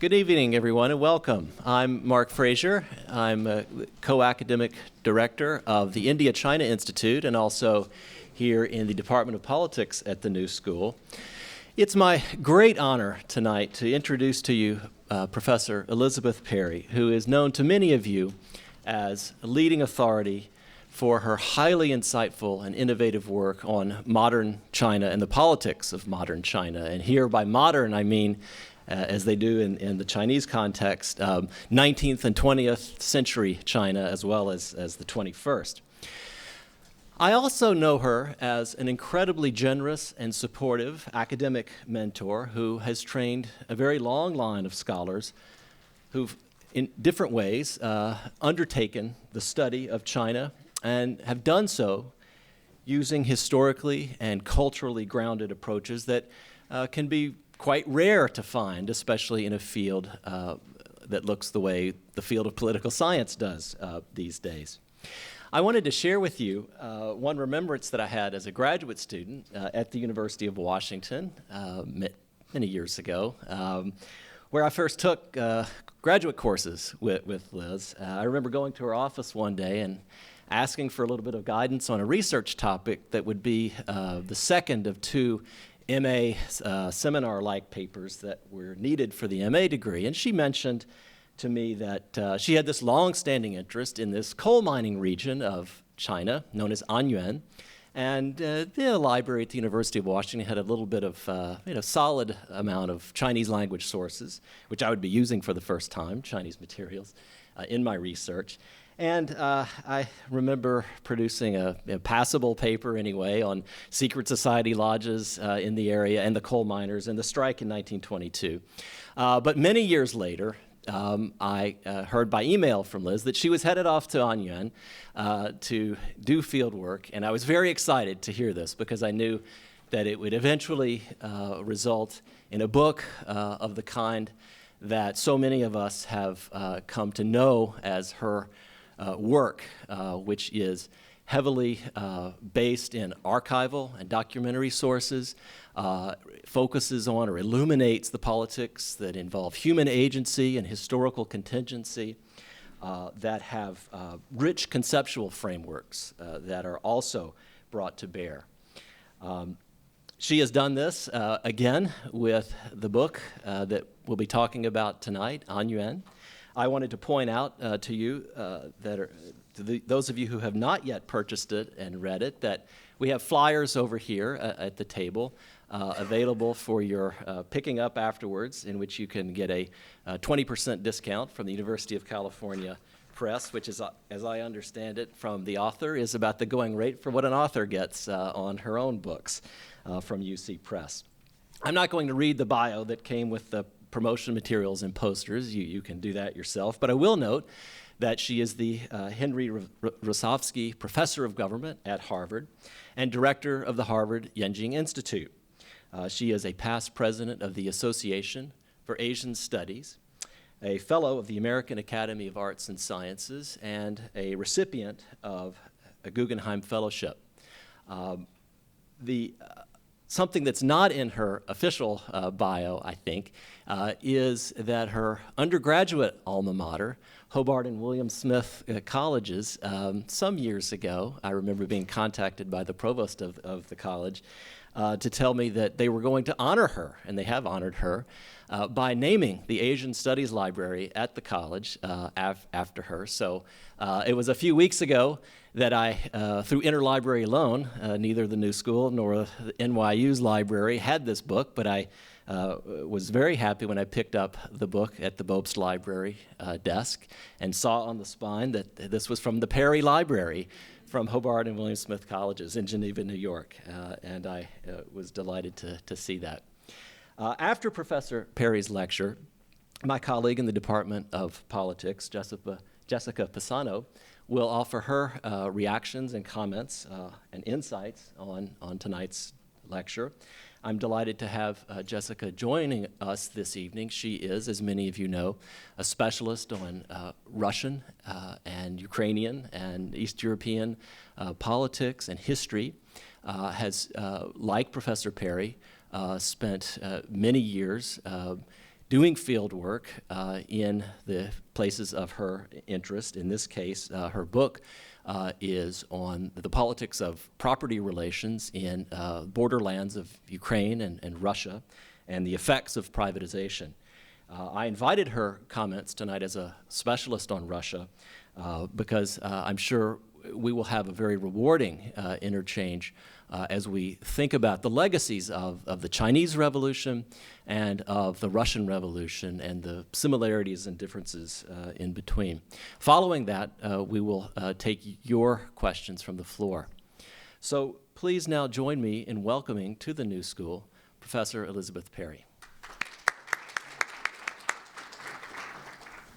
Good evening, everyone, and welcome. I'm Mark Frazier. I'm a co-academic director of the India-China Institute and also here in the Department of Politics at the New School. It's my great honor tonight to introduce to you Professor Elizabeth Perry, who is known to many of you as a leading authority for her highly insightful and innovative work on modern China and the politics of modern China. And here by modern, I mean as they do in the Chinese context, 19th and 20th century China as well as the 21st. I also know her as an incredibly generous and supportive academic mentor who has trained a very long line of scholars who've, in different ways, undertaken the study of China and have done so using historically and culturally grounded approaches that can be quite rare to find, especially in a field that looks the way the field of political science does these days. I wanted to share with you one remembrance that I had as a graduate student at the University of Washington many years ago, where I first took graduate courses with Liz. I remember going to her office one day and asking for a little bit of guidance on a research topic that would be the second of two MA seminar-like papers that were needed for the MA degree. And she mentioned to me that she had this long-standing interest in this coal mining region of China known as Anyuan. And the library at the University of Washington had a little bit of solid amount of Chinese language sources, which I would be using for the first time, Chinese materials, in my research. And I remember producing a passable paper anyway on secret society lodges in the area and the coal miners and the strike in 1922. But many years later, I heard by email from Liz that she was headed off to Anyuan to do field work. And I was very excited to hear this because I knew that it would eventually result in a book of the kind that so many of us have come to know as her work, which is heavily based in archival and documentary sources, focuses on or illuminates the politics that involve human agency and historical contingency, that have rich conceptual frameworks that are also brought to bear. She has done this again with the book that we'll be talking about tonight, Anyuan. I wanted to point out to you, those of you who have not yet purchased it and read it, that we have flyers over here at the table available for your picking up afterwards, in which you can get a 20% discount from the University of California Press, which is, as I understand it from the author, is about the going rate for what an author gets on her own books from UC Press. I'm not going to read the bio that came with the promotion materials and posters. You can do that yourself. But I will note that she is the Henry Rosofsky Professor of Government at Harvard and Director of the Harvard Yenjing Institute. She is a past president of the Association for Asian Studies, a fellow of the American Academy of Arts and Sciences, and a recipient of a Guggenheim Fellowship. Something that's not in her official bio, I think, is that her undergraduate alma mater, Hobart and William Smith colleges, some years ago, I remember being contacted by the provost of the college to tell me that they were going to honor her, and they have honored her, by naming the Asian Studies Library at the college after her. So it was a few weeks ago that I, through interlibrary loan, neither the New School nor the NYU's library had this book, but I was very happy when I picked up the book at the Bobst Library desk and saw on the spine that this was from the Perry Library from Hobart and William Smith Colleges in Geneva, New York, and I was delighted to see that. After Professor Perry's lecture, my colleague in the Department of Politics, Jessica Pisano, will offer her reactions and comments and insights on tonight's lecture. I'm delighted to have Jessica joining us this evening. She is, as many of you know, a specialist on Russian and Ukrainian and East European politics and history, has, like Professor Perry, spent many years doing field work in the places of her interest. In this case, her book is on the politics of property relations in borderlands of Ukraine and Russia and the effects of privatization. I invited her comments tonight as a specialist on Russia because I'm sure we will have a very rewarding interchange as we think about the legacies of the Chinese Revolution and of the Russian Revolution and the similarities and differences in between. Following that, we will take your questions from the floor. So please now join me in welcoming to the New School Professor Elizabeth Perry.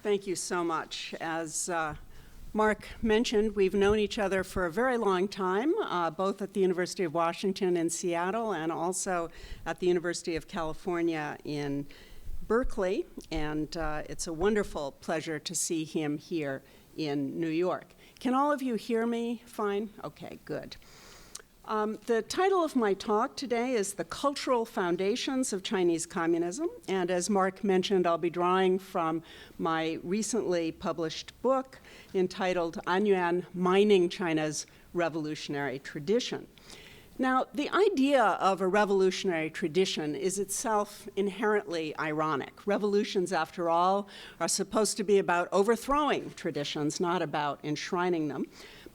Thank you so much. As Mark mentioned, we've known each other for a very long time, both at the University of Washington in Seattle and also at the University of California in Berkeley. And it's a wonderful pleasure to see him here in New York. Can all of you hear me fine? Okay, good. The title of my talk today is The Cultural Foundations of Chinese Communism, and as Mark mentioned, I'll be drawing from my recently published book entitled Anyuan, Mining China's Revolutionary Tradition. Now, the idea of a revolutionary tradition is itself inherently ironic. Revolutions, after all, are supposed to be about overthrowing traditions, not about enshrining them.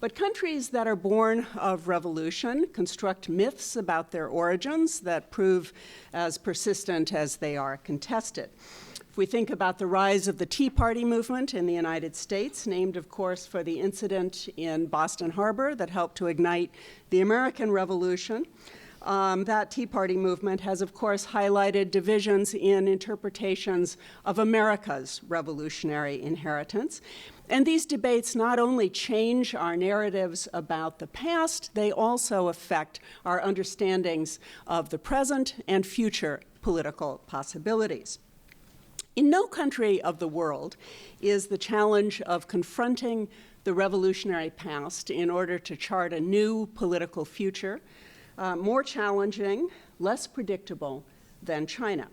But countries that are born of revolution construct myths about their origins that prove as persistent as they are contested. If we think about the rise of the Tea Party movement in the United States, named, of course, for the incident in Boston Harbor that helped to ignite the American Revolution, that Tea Party movement has, of course, highlighted divisions in interpretations of America's revolutionary inheritance. And these debates not only change our narratives about the past, they also affect our understandings of the present and future political possibilities. In no country of the world is the challenge of confronting the revolutionary past in order to chart a new political future more challenging, less predictable than China.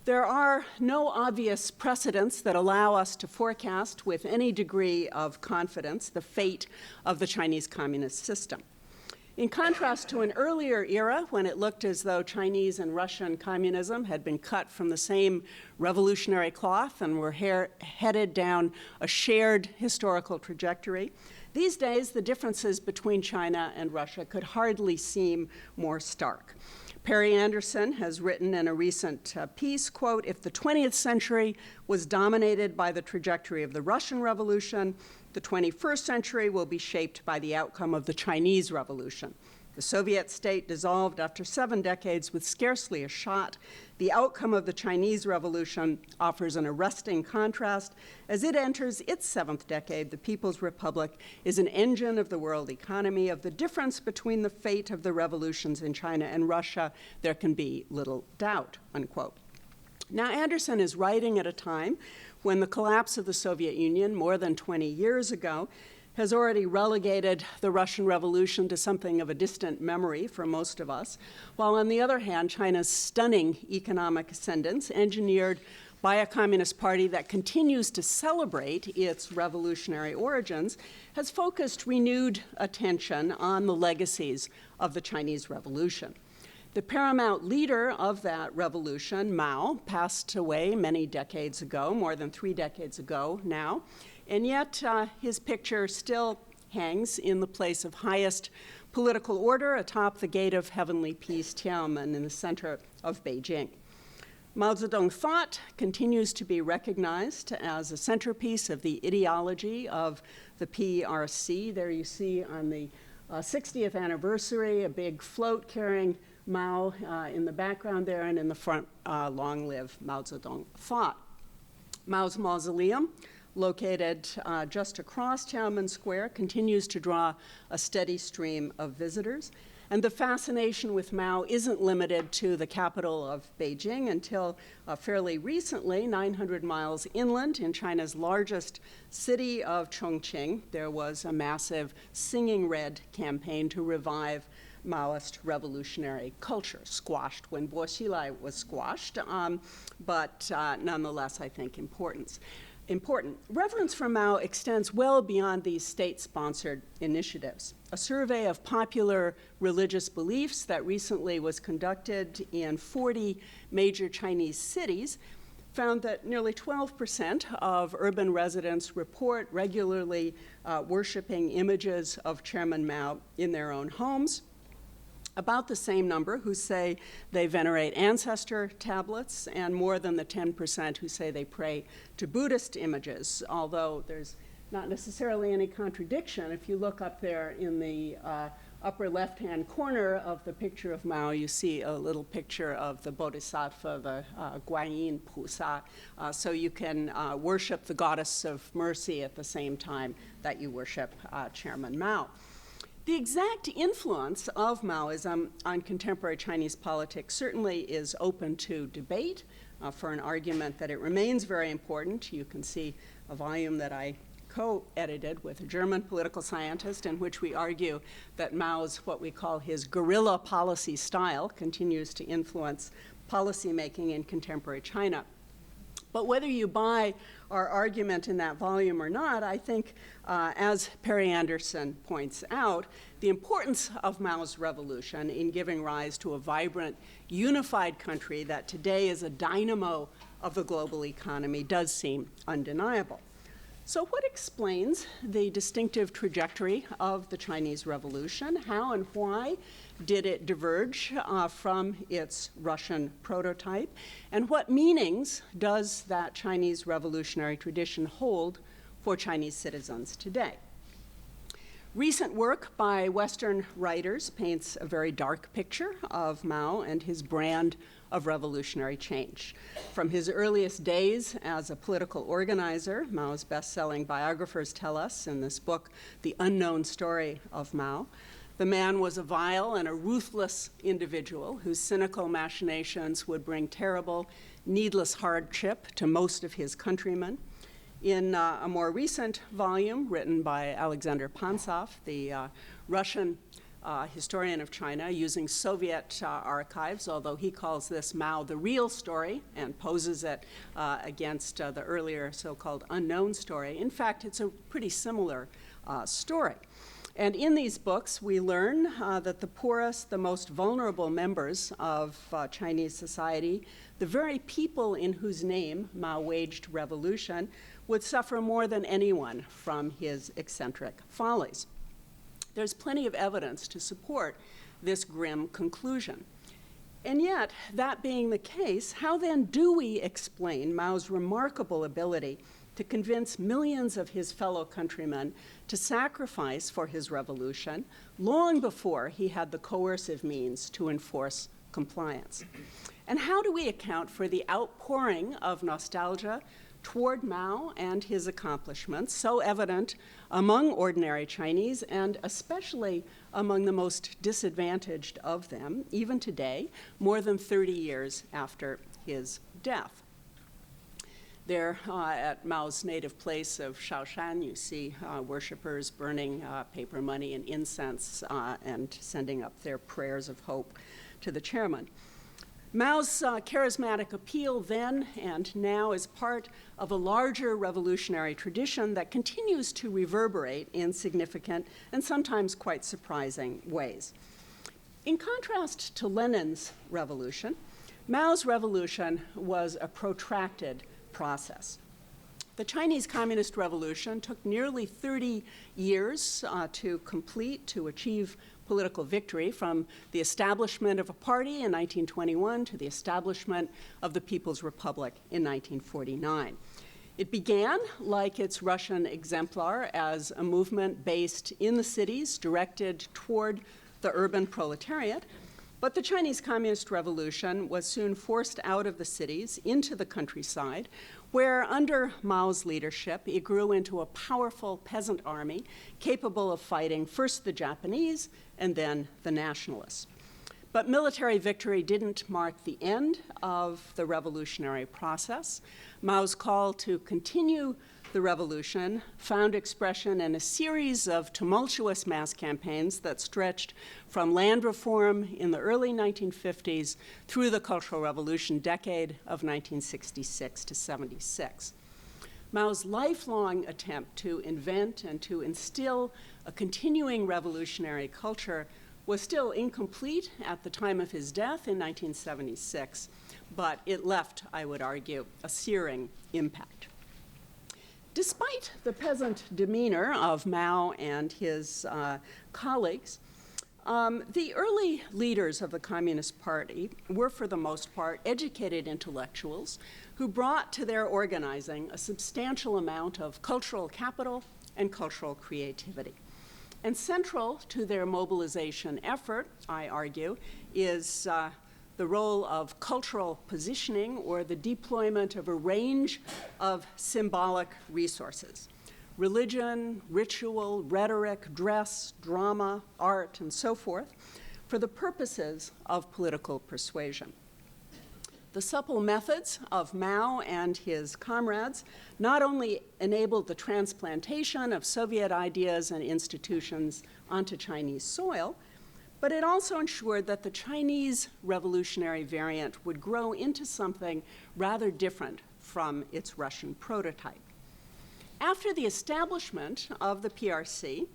There are no obvious precedents that allow us to forecast with any degree of confidence the fate of the Chinese communist system. In contrast to an earlier era when it looked as though Chinese and Russian communism had been cut from the same revolutionary cloth and were headed down a shared historical trajectory, these days the differences between China and Russia could hardly seem more stark. Perry Anderson has written in a recent piece, quote, "If the 20th century was dominated by the trajectory of the Russian Revolution, the 21st century will be shaped by the outcome of the Chinese Revolution. The Soviet state dissolved after 7 decades with scarcely a shot. The outcome of the Chinese Revolution offers an arresting contrast. As it enters its 7th decade, the People's Republic is an engine of the world economy. Of the difference between the fate of the revolutions in China and Russia, there can be little doubt," unquote. Now, Anderson is writing at a time when the collapse of the Soviet Union more than 20 years ago has already relegated the Russian Revolution to something of a distant memory for most of us, while on the other hand, China's stunning economic ascendance, engineered by a communist party that continues to celebrate its revolutionary origins, has focused renewed attention on the legacies of the Chinese Revolution. The paramount leader of that revolution, Mao, passed away many decades ago, more than 3 decades ago now, and yet his picture still hangs in the place of highest political order atop the Gate of Heavenly Peace, Tiananmen, in the center of Beijing. Mao Zedong thought continues to be recognized as a centerpiece of the ideology of the PRC. There you see on the 60th anniversary, a big float carrying Mao in the background there, and in the front, long live Mao Zedong thought. Mao's mausoleum, located just across Tiananmen Square, continues to draw a steady stream of visitors. And the fascination with Mao isn't limited to the capital of Beijing. Until fairly recently, 900 miles inland in China's largest city of Chongqing, there was a massive Singing Red campaign to revive Maoist revolutionary culture, squashed when Bo Xilai was squashed, but nonetheless, I think, important. Reverence for Mao extends well beyond these state-sponsored initiatives. A survey of popular religious beliefs that recently was conducted in 40 major Chinese cities found that nearly 12% of urban residents report regularly worshiping images of Chairman Mao in their own homes. About the same number who say they venerate ancestor tablets, and more than the 10% who say they pray to Buddhist images, although there's not necessarily any contradiction. If you look up there in the upper left-hand corner of the picture of Mao, you see a little picture of the Bodhisattva, the Guanyin Pusa, so you can worship the goddess of mercy at the same time that you worship Chairman Mao. The exact influence of Maoism on contemporary Chinese politics certainly is open to debate. For an argument that it remains very important, you can see a volume that I co-edited with a German political scientist in which we argue that Mao's, what we call his guerrilla policy style, continues to influence policymaking in contemporary China. But whether you buy our argument in that volume or not, I think, as Perry Anderson points out, the importance of Mao's revolution in giving rise to a vibrant, unified country that today is a dynamo of the global economy does seem undeniable. So what explains the distinctive trajectory of the Chinese Revolution? How and why did it diverge from its Russian prototype? And what meanings does that Chinese revolutionary tradition hold for Chinese citizens today? Recent work by Western writers paints a very dark picture of Mao and his brand of revolutionary change. From his earliest days as a political organizer, Mao's best-selling biographers tell us in this book, The Unknown Story of Mao, the man was a vile and a ruthless individual whose cynical machinations would bring terrible, needless hardship to most of his countrymen. In a more recent volume written by Alexander Pansov, the Russian historian of China, using Soviet archives, although he calls this Mao the real story and poses it against the earlier so-called unknown story. In fact, it's a pretty similar story. And in these books, we learn that the poorest, the most vulnerable members of Chinese society, the very people in whose name Mao waged revolution, would suffer more than anyone from his eccentric follies. There's plenty of evidence to support this grim conclusion. And yet, that being the case, how then do we explain Mao's remarkable ability to convince millions of his fellow countrymen to sacrifice for his revolution long before he had the coercive means to enforce compliance? And how do we account for the outpouring of nostalgia toward Mao and his accomplishments, so evident among ordinary Chinese and especially among the most disadvantaged of them, even today, more than 30 years after his death? There at Mao's native place of Shaoshan, you see worshipers burning paper money and incense and sending up their prayers of hope to the chairman. Mao's charismatic appeal then and now is part of a larger revolutionary tradition that continues to reverberate in significant and sometimes quite surprising ways. In contrast to Lenin's revolution, Mao's revolution was a protracted process. The Chinese Communist Revolution took nearly 30 years to complete, to achieve political victory, from the establishment of a party in 1921 to the establishment of the People's Republic in 1949. It began, like its Russian exemplar, as a movement based in the cities, directed toward the urban proletariat. But the Chinese Communist Revolution was soon forced out of the cities into the countryside, where under Mao's leadership, it grew into a powerful peasant army capable of fighting first the Japanese and then the nationalists. But military victory didn't mark the end of the revolutionary process. Mao's call to continue the revolution found expression in a series of tumultuous mass campaigns that stretched from land reform in the early 1950s through the Cultural Revolution decade of 1966 to 76. Mao's lifelong attempt to invent and to instill a continuing revolutionary culture was still incomplete at the time of his death in 1976, but it left, I would argue, a searing impact. Despite the peasant demeanor of Mao and his colleagues, the early leaders of the Communist Party were, for the most part, educated intellectuals who brought to their organizing a substantial amount of cultural capital and cultural creativity. And central to their mobilization effort, I argue, is the role of cultural positioning, or the deployment of a range of symbolic resources: religion, ritual, rhetoric, dress, drama, art, and so forth, for the purposes of political persuasion. The supple methods of Mao and his comrades not only enabled the transplantation of Soviet ideas and institutions onto Chinese soil, but it also ensured that the Chinese revolutionary variant would grow into something rather different from its Russian prototype. After the establishment of the PRC,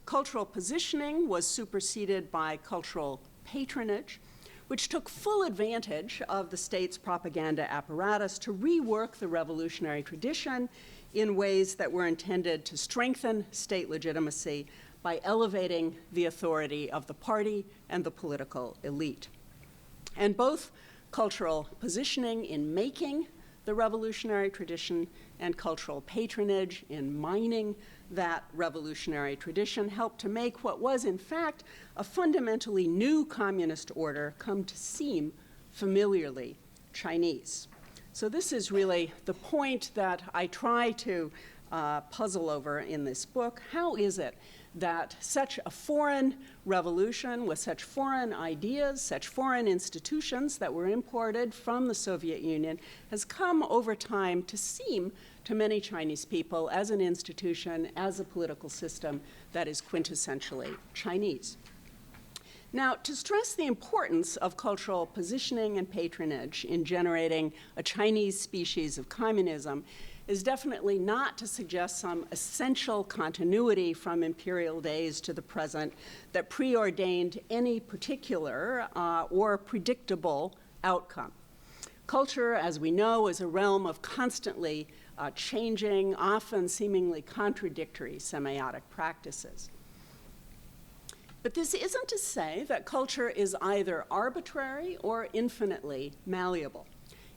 cultural positioning was superseded by cultural patronage, which took full advantage of the state's propaganda apparatus to rework the revolutionary tradition in ways that were intended to strengthen state legitimacy by elevating the authority of the party and the political elite. And both cultural positioning in making the revolutionary tradition and cultural patronage in mining that revolutionary tradition helped to make what was, in fact, a fundamentally new communist order come to seem familiarly Chinese. So this is really the point that I try to puzzle over in this book. How is it that such a foreign revolution with such foreign ideas, such foreign institutions that were imported from the Soviet Union has come over time to seem to many Chinese people as an institution, as a political system that is quintessentially Chinese? Now, to stress the importance of cultural positioning and patronage in generating a Chinese species of communism is definitely not to suggest some essential continuity from imperial days to the present that preordained any particular or predictable outcome. Culture, as we know, is a realm of constantly changing, often seemingly contradictory semiotic practices. But this isn't to say that culture is either arbitrary or infinitely malleable.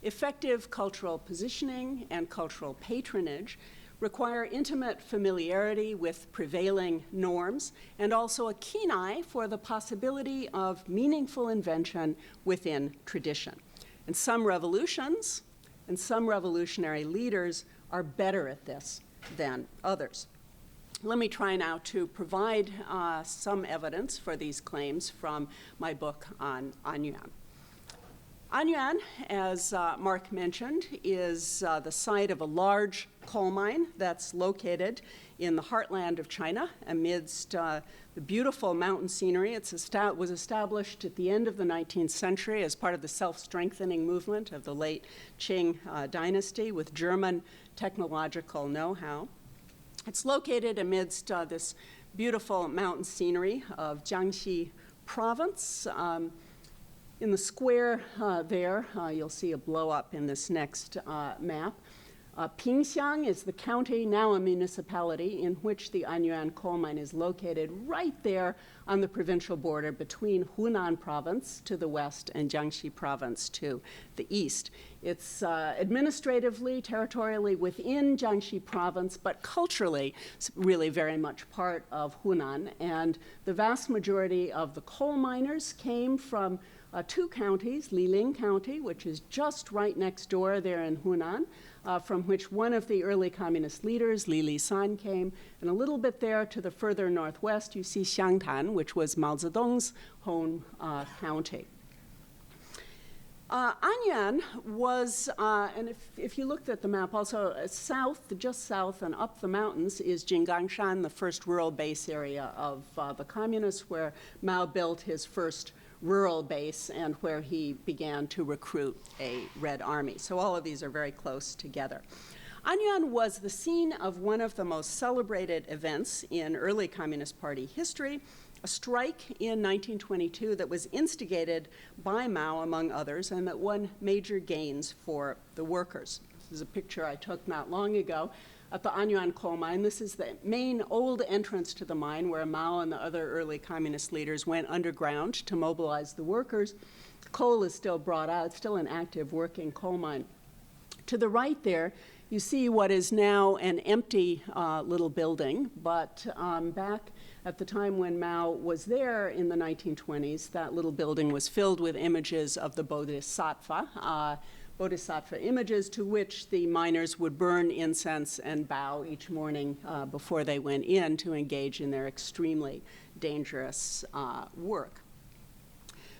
Effective cultural positioning and cultural patronage require intimate familiarity with prevailing norms and also a keen eye for the possibility of meaningful invention within tradition. And some revolutions and some revolutionary leaders are better at this than others. Let me try now to provide some evidence for these claims from my book on Anyuan. Anyuan, as Mark mentioned, is the site of a large coal mine that's located in the heartland of China amidst the beautiful mountain scenery. It was established at the end of the 19th century as part of the self-strengthening movement of the late Qing dynasty with German technological know-how. It's located amidst this beautiful mountain scenery of Jiangxi province. In the square there, you'll see a blow-up in this next map. Pingxiang is the county, now a municipality, in which the Anyuan coal mine is located, right there on the provincial border between Hunan province to the west and Jiangxi province to the east. It's administratively, territorially within Jiangxi province, but culturally really very much part of Hunan. And the vast majority of the coal miners came from two counties, Liling County, which is just right next door there in Hunan, from which one of the early communist leaders, Lisan, came. And a little bit there to the further northwest, you see Xiangtan, which was Mao Zedong's home county. Anyuan was, and if you looked at the map, also south, just south and up the mountains is Jinggangshan, the first rural base area of the communists, where Mao built his first rural base and where he began to recruit a Red Army. So all of these are very close together. Anyuan was the scene of one of the most celebrated events in early Communist Party history, a strike in 1922 that was instigated by Mao, among others, and that won major gains for the workers. This is a picture I took not long ago at the Anyuan coal mine. This is the main old entrance to the mine where Mao and the other early communist leaders went underground to mobilize the workers. Coal is still brought out, still an active working coal mine. To the right there, you see what is now an empty little building, but back at the time when Mao was there in the 1920s, that little building was filled with images of the Bodhisattva images to which the miners would burn incense and bow each morning before they went in to engage in their extremely dangerous work.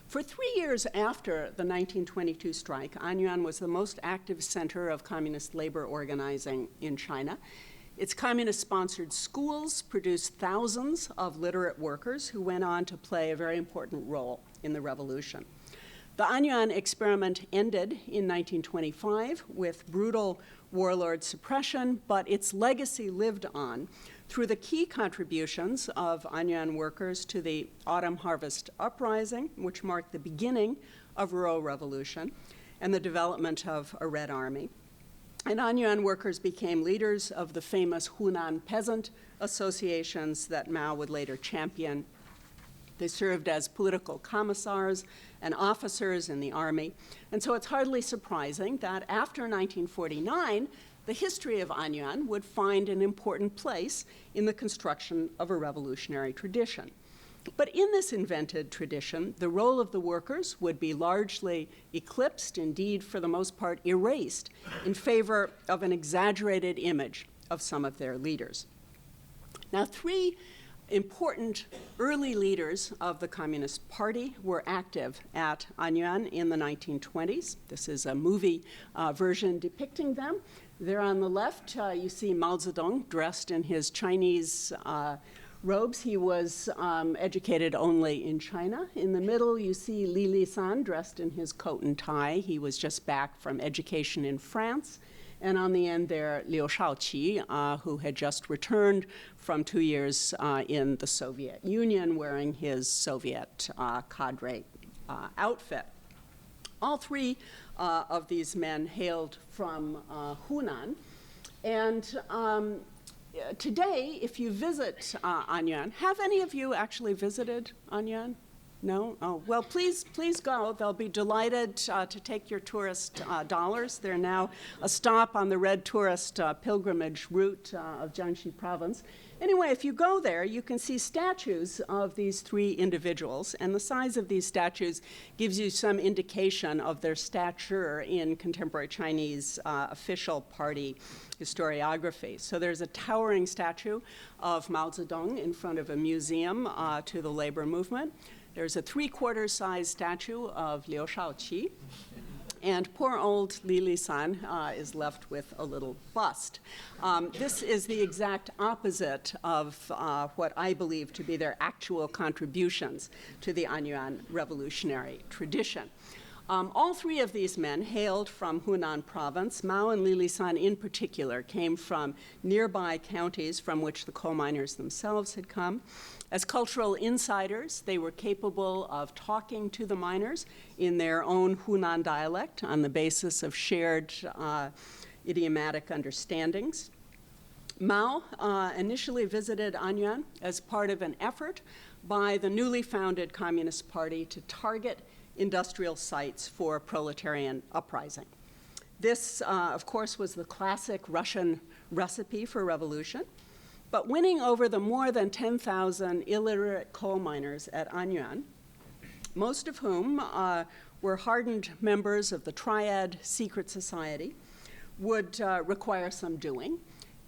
For 3 years after the 1922 strike, Anyuan was the most active center of communist labor organizing in China. Its communist-sponsored schools produced thousands of literate workers who went on to play a very important role in the revolution. The Anyuan experiment ended in 1925 with brutal warlord suppression, but its legacy lived on through the key contributions of Anyuan workers to the Autumn Harvest Uprising, which marked the beginning of rural revolution and the development of a Red Army. And Anyuan workers became leaders of the famous Hunan peasant associations that Mao would later champion. They served as political commissars and officers in the army. And so it's hardly surprising that after 1949, the history of Anyuan would find an important place in the construction of a revolutionary tradition. But in this invented tradition, the role of the workers would be largely eclipsed, indeed, for the most part, erased in favor of an exaggerated image of some of their leaders. Now, three important early leaders of the Communist Party were active at Anyuan in the 1920s. This is a movie version depicting them. There on the left, you see Mao Zedong dressed in his Chinese robes. He was educated only in China. In the middle, you see Lisan dressed in his coat and tie. He was just back from education in France. And on the end there, Liu Shaoqi, who had just returned from 2 years in the Soviet Union wearing his Soviet cadre outfit. All three of these men hailed from Hunan. And today, if you visit Anyuan, have any of you actually visited Anyuan? No? Oh, well, please go. They'll be delighted to take your tourist dollars. They're now a stop on the Red Tourist Pilgrimage route of Jiangxi Province. Anyway, if you go there, you can see statues of these three individuals, and the size of these statues gives you some indication of their stature in contemporary Chinese official party historiography. So there's a towering statue of Mao Zedong in front of a museum to the labor movement. There's a 3/4 size statue of Liu Shaoqi, and poor old Lisan is left with a little bust. This is the exact opposite of what I believe to be their actual contributions to the Anyuan revolutionary tradition. All three of these men hailed from Hunan province. Mao and Lisan in particular came from nearby counties from which the coal miners themselves had come. As cultural insiders, they were capable of talking to the miners in their own Hunan dialect on the basis of shared idiomatic understandings. Mao initially visited Anyuan as part of an effort by the newly founded Communist Party to target industrial sites for proletarian uprising. This, of course, was the classic Russian recipe for revolution. But winning over the more than 10,000 illiterate coal miners at Anyuan, most of whom were hardened members of the Triad secret society, would require some doing.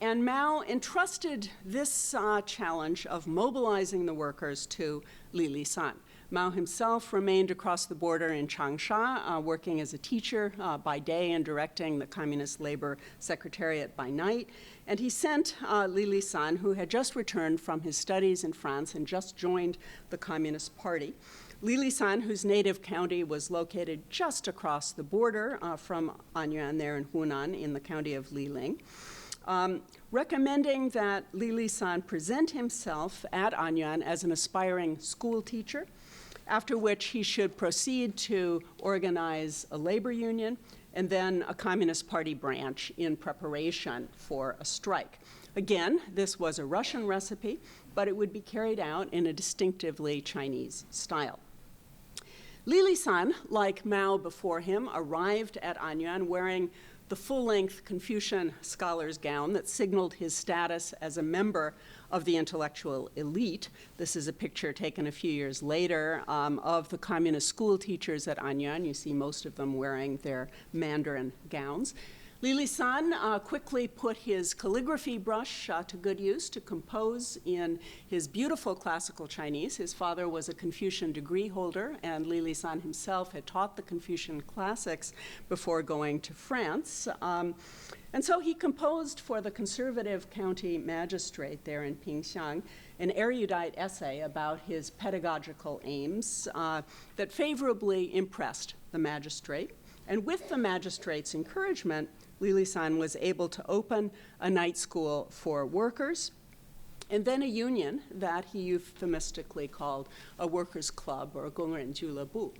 And Mao entrusted this challenge of mobilizing the workers to Lisan. Mao himself remained across the border in Changsha, working as a teacher by day and directing the Communist Labor Secretariat by night. And he sent Li Lisan, who had just returned from his studies in France and just joined the Communist Party. Li Lisan, whose native county was located just across the border from Anyuan there in Hunan in the county of Liling, recommending that Li Lisan present himself at Anyuan as an aspiring school teacher, after which he should proceed to organize a labor union and then a Communist Party branch in preparation for a strike. Again, this was a Russian recipe, but it would be carried out in a distinctively Chinese style. Li Lisan, like Mao before him, arrived at Anyuan wearing the full-length Confucian scholar's gown that signaled his status as a member of the intellectual elite. This is a picture taken a few years later of the communist school teachers at Anyuan. You see most of them wearing their Mandarin gowns. Li Lisan quickly put his calligraphy brush to good use to compose in his beautiful classical Chinese. His father was a Confucian degree holder, and Li Lisan himself had taught the Confucian classics before going to France. And so he composed for the conservative county magistrate there in Pingxiang an erudite essay about his pedagogical aims that favorably impressed the magistrate. And with the magistrate's encouragement, Li Lisan was able to open a night school for workers and then a union that he euphemistically called a workers' club or a gongren julebu.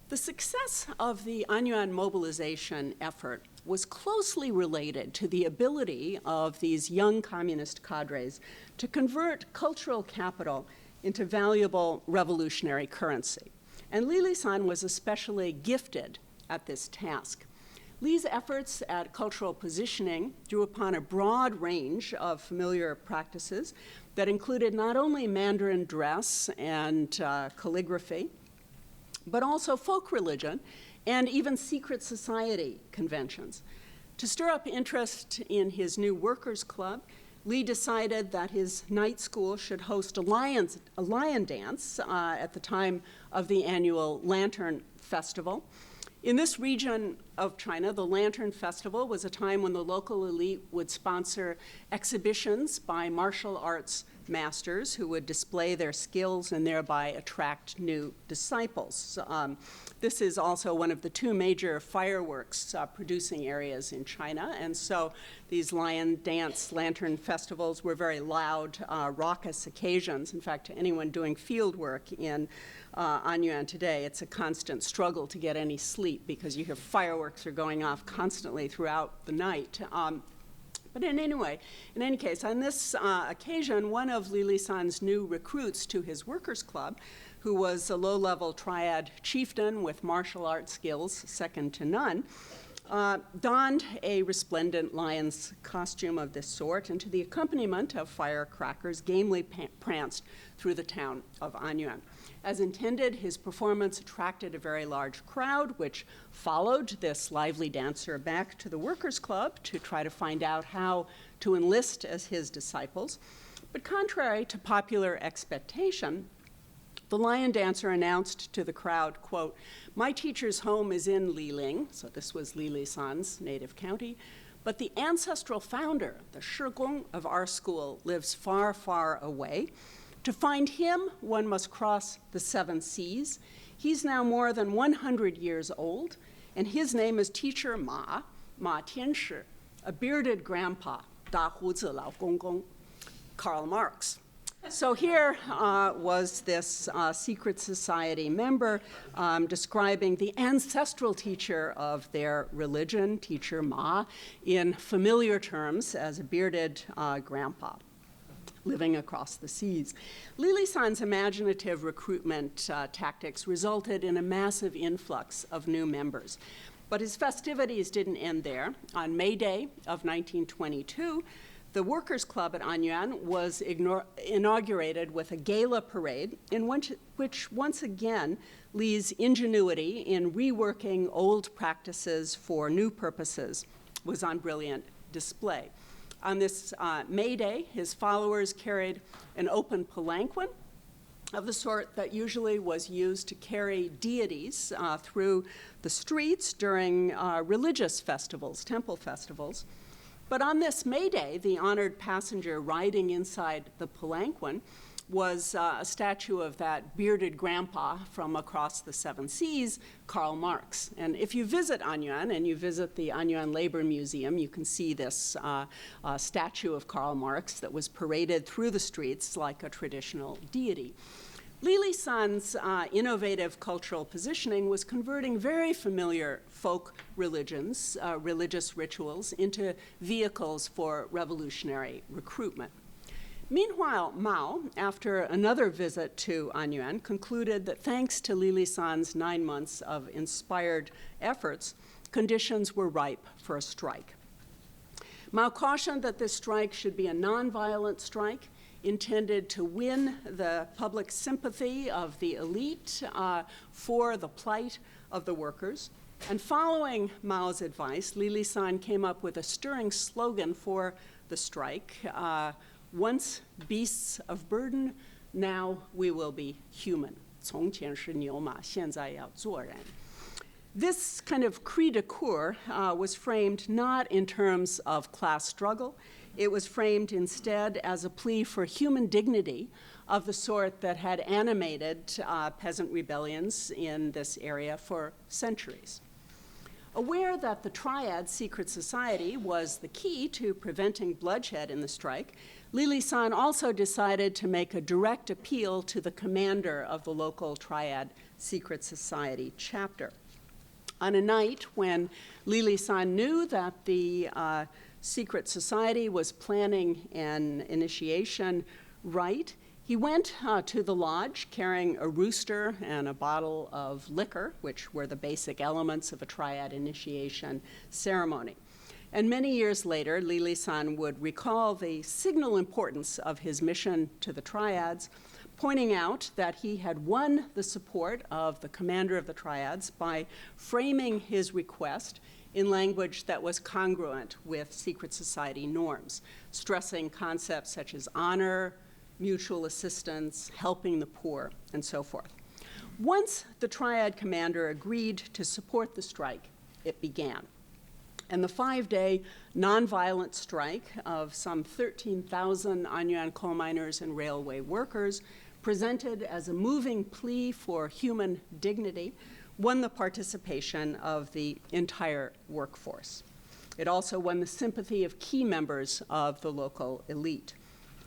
The success of the Anyuan mobilization effort was closely related to the ability of these young communist cadres to convert cultural capital into valuable revolutionary currency. And Li Lisan was especially gifted at this task. Li's efforts at cultural positioning drew upon a broad range of familiar practices that included not only Mandarin dress and calligraphy, but also folk religion and even secret society conventions. To stir up interest in his new workers' club, Li decided that his night school should host a lion dance at the time of the annual Lantern Festival. In this region of China, the Lantern Festival was a time when the local elite would sponsor exhibitions by martial arts masters who would display their skills and thereby attract new disciples. This is also one of the two major fireworks producing areas in China, and so these lion dance lantern festivals were very loud, raucous occasions. In fact, to anyone doing field work in Anyuan today, it's a constant struggle to get any sleep because you hear fireworks are going off constantly throughout the night. But in any case, on this occasion, one of Li Lisan's new recruits to his workers' club, who was a low-level Triad chieftain with martial arts skills second to none, donned a resplendent lion's costume of this sort, and to the accompaniment of firecrackers, gamely pranced through the town of Anyuan. As intended, his performance attracted a very large crowd, which followed this lively dancer back to the workers' club to try to find out how to enlist as his disciples. But contrary to popular expectation, the lion dancer announced to the crowd, quote, "My teacher's home is in Liling," so this was Li Lisan's native county, "but the ancestral founder, the Shigong of our school, lives far, far away. To find him, one must cross the 7 seas. He's now more than 100 years old, and his name is Teacher Ma Tianshi, a bearded grandpa, 大胡子老公公, Karl Marx." So here was this secret society member describing the ancestral teacher of their religion, Teacher Ma, in familiar terms as a bearded grandpa living across the seas. Li Lisan's imaginative recruitment tactics resulted in a massive influx of new members. But his festivities didn't end there. On May Day of 1922, the Workers' Club at Anyuan was inaugurated with a gala parade in which once again Li's ingenuity in reworking old practices for new purposes was on brilliant display. On this May Day, his followers carried an open palanquin of the sort that usually was used to carry deities through the streets during religious festivals, temple festivals. But on this May Day, the honored passenger riding inside the palanquin was a statue of that bearded grandpa from across the seven seas, Karl Marx. And if you visit Anyuan and you visit the Anyuan Labor Museum, you can see this statue of Karl Marx that was paraded through the streets like a traditional deity. Lisan's innovative cultural positioning was converting very familiar folk religions, religious rituals, into vehicles for revolutionary recruitment. Meanwhile, Mao, after another visit to Anyuan, concluded that thanks to Lisan's 9 months of inspired efforts, conditions were ripe for a strike. Mao cautioned that this strike should be a nonviolent strike intended to win the public sympathy of the elite for the plight of the workers. And following Mao's advice, Lisan came up with a stirring slogan for the strike, once beasts of burden, now we will be human. 从前是牛马，现在要做人. This kind of cri de coeur was framed not in terms of class struggle. It was framed instead as a plea for human dignity of the sort that had animated peasant rebellions in this area for centuries. Aware that the Triad secret society was the key to preventing bloodshed in the strike, Lisan also decided to make a direct appeal to the commander of the local Triad secret society chapter. On a night when Lisan knew that the secret society was planning an initiation rite, he went to the lodge carrying a rooster and a bottle of liquor, which were the basic elements of a Triad initiation ceremony. And many years later, Lisan would recall the signal importance of his mission to the Triads, pointing out that he had won the support of the commander of the Triads by framing his request in language that was congruent with secret society norms, stressing concepts such as honor, mutual assistance, helping the poor, and so forth. Once the Triad commander agreed to support the strike, it began. And the 5-day nonviolent strike of some 13,000 Anyuan coal miners and railway workers, presented as a moving plea for human dignity, won the participation of the entire workforce. It also won the sympathy of key members of the local elite.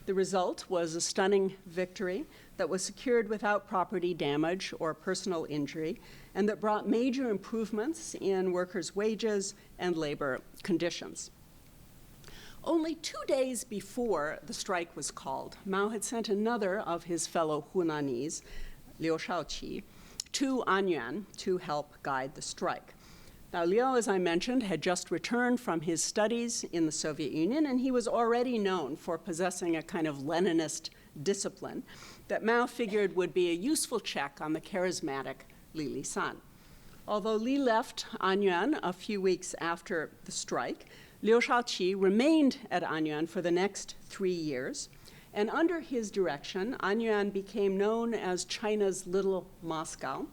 The result was a stunning victory that was secured without property damage or personal injury, and that brought major improvements in workers' wages and labor conditions. Only 2 days before the strike was called, Mao had sent another of his fellow Hunanese, Liu Shaoqi, to Anyuan to help guide the strike. Now, Liu, as I mentioned, had just returned from his studies in the Soviet Union, and he was already known for possessing a kind of Leninist discipline that Mao figured would be a useful check on the charismatic Lisan. Although Li left Anyuan a few weeks after the strike, Liu Shaoqi remained at Anyuan for the next 3 years, and under his direction, Anyuan became known as China's Little Moscow,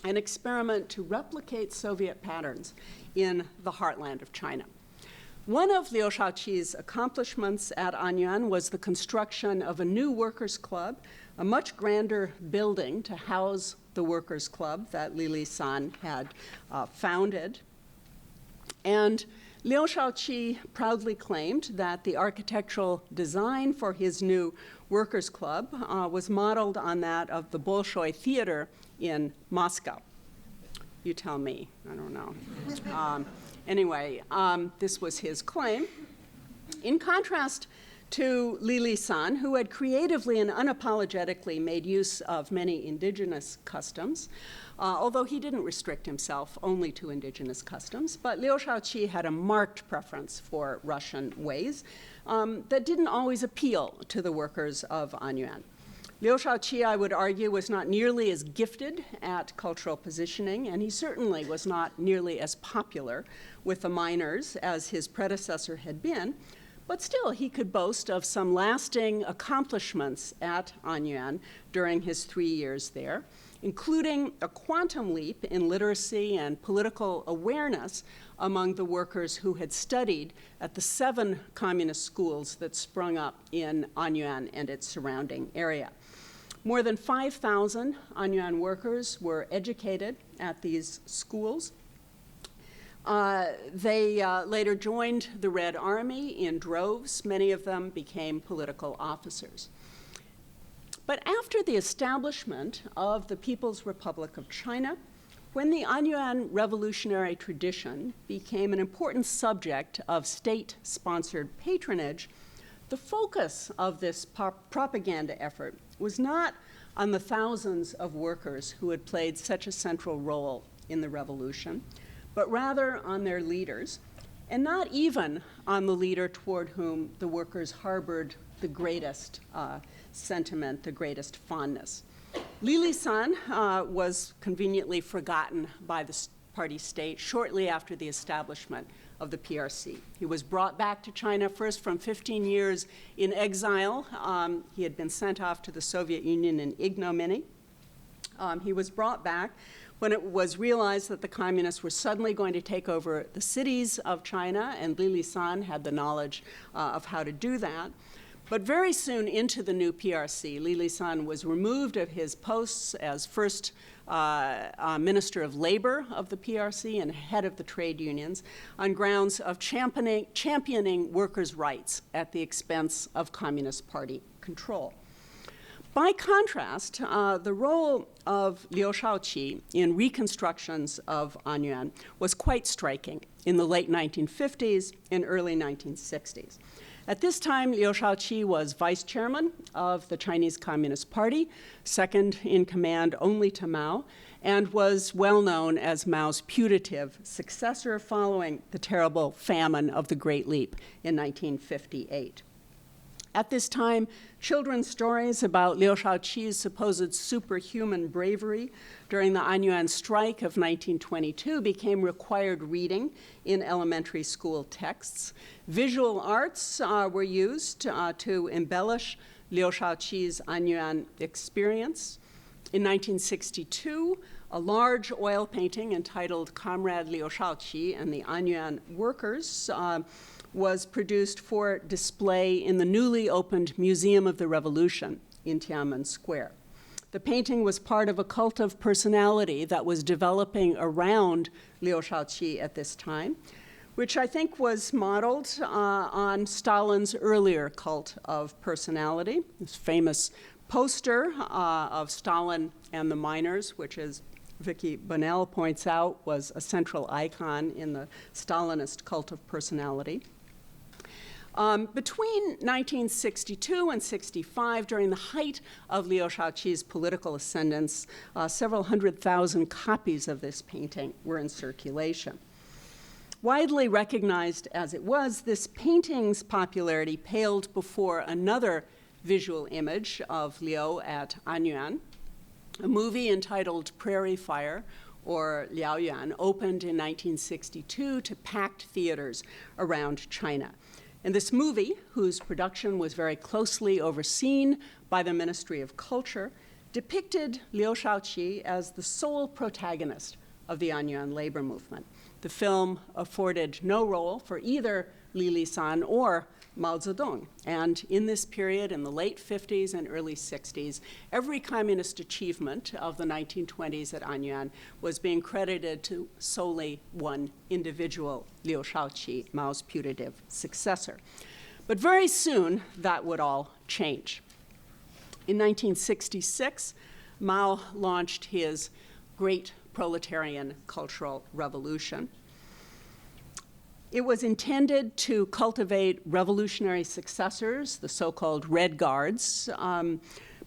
an experiment to replicate Soviet patterns in the heartland of China. One of Liu Shaoqi's accomplishments at Anyuan was the construction of a new workers' club, a much grander building to house the workers' club that Lisan had founded. And Liu Shaoqi proudly claimed that the architectural design for his new workers' club was modeled on that of the Bolshoi Theater in Moscow. You tell me, I don't know. Anyway, this was his claim. In contrast to Lisan, who had creatively and unapologetically made use of many indigenous customs, although he didn't restrict himself only to indigenous customs, but Liu Shaoqi had a marked preference for Russian ways that didn't always appeal to the workers of Anyuan. Liu Shaoqi, I would argue, was not nearly as gifted at cultural positioning, and he certainly was not nearly as popular with the miners as his predecessor had been, But still, he could boast of some lasting accomplishments at Anyuan during his 3 years there, including a quantum leap in literacy and political awareness among the workers who had studied at the 7 communist schools that sprung up in Anyuan and its surrounding area. More than 5,000 Anyuan workers were educated at these schools. They later joined the Red Army in droves. Many of them became political officers. But after the establishment of the People's Republic of China, when the Anyuan revolutionary tradition became an important subject of state-sponsored patronage, the focus of this propaganda effort was not on the thousands of workers who had played such a central role in the revolution, but rather on their leaders, and not even on the leader toward whom the workers harbored the greatest sentiment, the greatest fondness. Lisan was conveniently forgotten by the party state shortly after the establishment of the PRC. He was brought back to China first from 15 years in exile. He had been sent off to the Soviet Union in ignominy. He was brought back when it was realized that the communists were suddenly going to take over the cities of China, and Lisan had the knowledge of how to do that. But very soon into the new PRC, Lisan was removed of his posts as first Minister of Labor of the PRC and head of the trade unions on grounds of championing workers' rights at the expense of Communist Party control. By contrast, the role of Liu Shaoqi in reconstructions of Anyuan was quite striking in the late 1950s and early 1960s. At this time, Liu Shaoqi was vice chairman of the Chinese Communist Party, second in command only to Mao, and was well known as Mao's putative successor following the terrible famine of the Great Leap in 1958. At this time, children's stories about Liu Shaoqi's supposed superhuman bravery during the Anyuan strike of 1922 became required reading in elementary school texts. Visual arts were used to embellish Liu Shaoqi's Anyuan experience. In 1962, a large oil painting entitled Comrade Liu Shaoqi and the Anyuan Workers was produced for display in the newly opened Museum of the Revolution in Tiananmen Square. The painting was part of a cult of personality that was developing around Liu Shaoqi at this time, which I think was modeled on Stalin's earlier cult of personality. This famous poster of Stalin and the miners, which, as Vicky Bonnell points out, was a central icon in the Stalinist cult of personality. Between 1962 and 65, during the height of Liu Shaoqi's political ascendance, several 100,000 copies of this painting were in circulation. Widely recognized as it was, this painting's popularity paled before another visual image of Liu at Anyuan. A movie entitled Prairie Fire, or Liaoyuan, opened in 1962 to packed theaters around China. And this movie, whose production was very closely overseen by the Ministry of Culture, depicted Liu Shaoqi as the sole protagonist of the Anyuan labor movement. The film afforded no role for either Lisan or Mao Zedong. And in this period, in the late 50s and early 60s, every communist achievement of the 1920s at Anyuan was being credited to solely one individual, Liu Shaoqi, Mao's putative successor. But very soon, that would all change. In 1966, Mao launched his great proletarian cultural revolution. It was intended to cultivate revolutionary successors, the so-called Red Guards,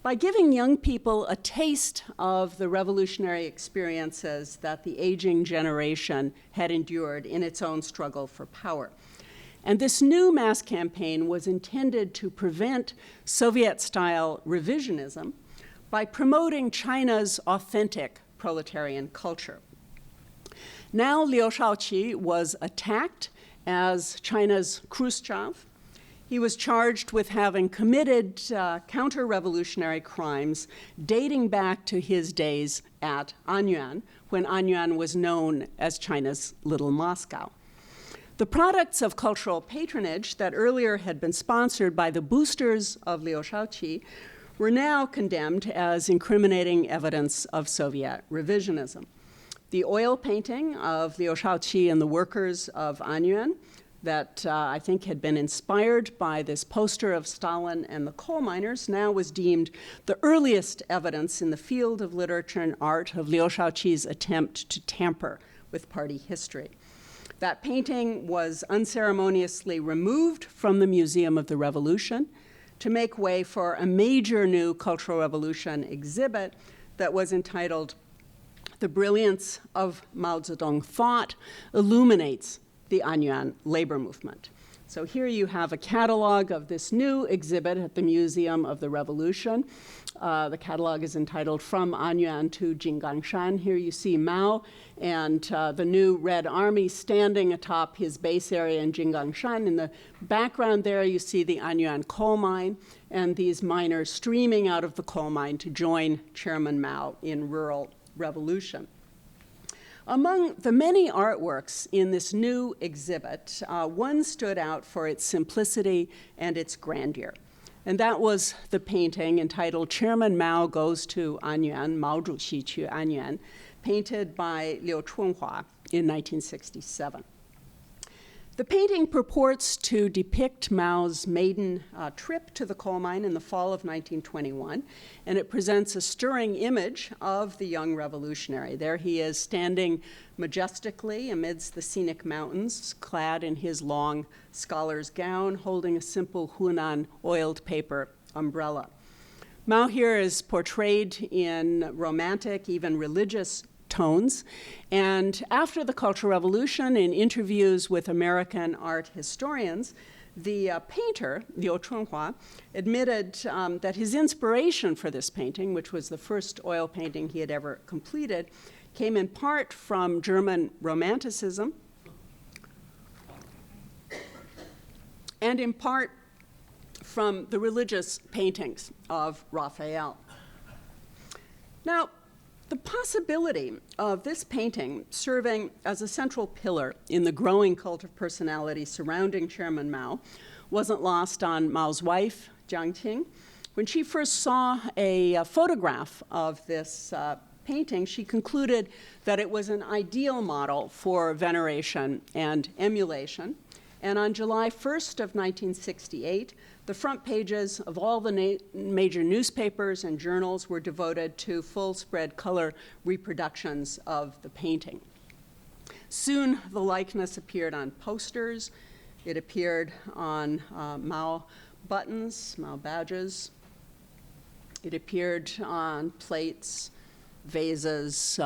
by giving young people a taste of the revolutionary experiences that the aging generation had endured in its own struggle for power. And this new mass campaign was intended to prevent Soviet-style revisionism by promoting China's authentic proletarian culture. Now Liu Shaoqi was attacked as China's Khrushchev. He was charged with having committed counter-revolutionary crimes dating back to his days at Anyuan, when Anyuan was known as China's Little Moscow. The products of cultural patronage that earlier had been sponsored by the boosters of Liu Shaoqi were now condemned as incriminating evidence of Soviet revisionism. The oil painting of Liu Shaoqi and the workers of Anyuan that I think had been inspired by this poster of Stalin and the coal miners now was deemed the earliest evidence in the field of literature and art of Liu Shaoqi's attempt to tamper with party history. That painting was unceremoniously removed from the Museum of the Revolution to make way for a major new Cultural Revolution exhibit that was entitled "The Brilliance of Mao Zedong Thought Illuminates the Anyuan Labor Movement." So here you have a catalog of this new exhibit at the Museum of the Revolution. The catalog is entitled "From Anyuan to Jinggangshan." Here you see Mao and the new Red Army standing atop his base area in Jinggangshan. In the background there, you see the Anyuan coal mine and these miners streaming out of the coal mine to join Chairman Mao in rural revolution. Among the many artworks in this new exhibit, one stood out for its simplicity and its grandeur. And that was the painting entitled "Chairman Mao Goes to Anyuan, Mao Zhuxi去Anyuan," painted by Liu Chunhua in 1967. The painting purports to depict Mao's maiden trip to the coal mine in the fall of 1921, and it presents a stirring image of the young revolutionary. There he is standing majestically amidst the scenic mountains, clad in his long scholar's gown, holding a simple Hunan oiled paper umbrella. Mao here is portrayed in romantic, even religious tones. And after the Cultural Revolution, in interviews with American art historians, the painter, Liu Chunhua, admitted that his inspiration for this painting, which was the first oil painting he had ever completed, came in part from German Romanticism and in part from the religious paintings of Raphael. Now, the possibility of this painting serving as a central pillar in the growing cult of personality surrounding Chairman Mao wasn't lost on Mao's wife, Jiang Qing. When she first saw a photograph of this painting, she concluded that it was an ideal model for veneration and emulation. And on July 1st of 1968, the front pages of all the major newspapers and journals were devoted to full-spread color reproductions of the painting. Soon, the likeness appeared on posters. It appeared on Mao buttons, Mao badges. It appeared on plates, vases,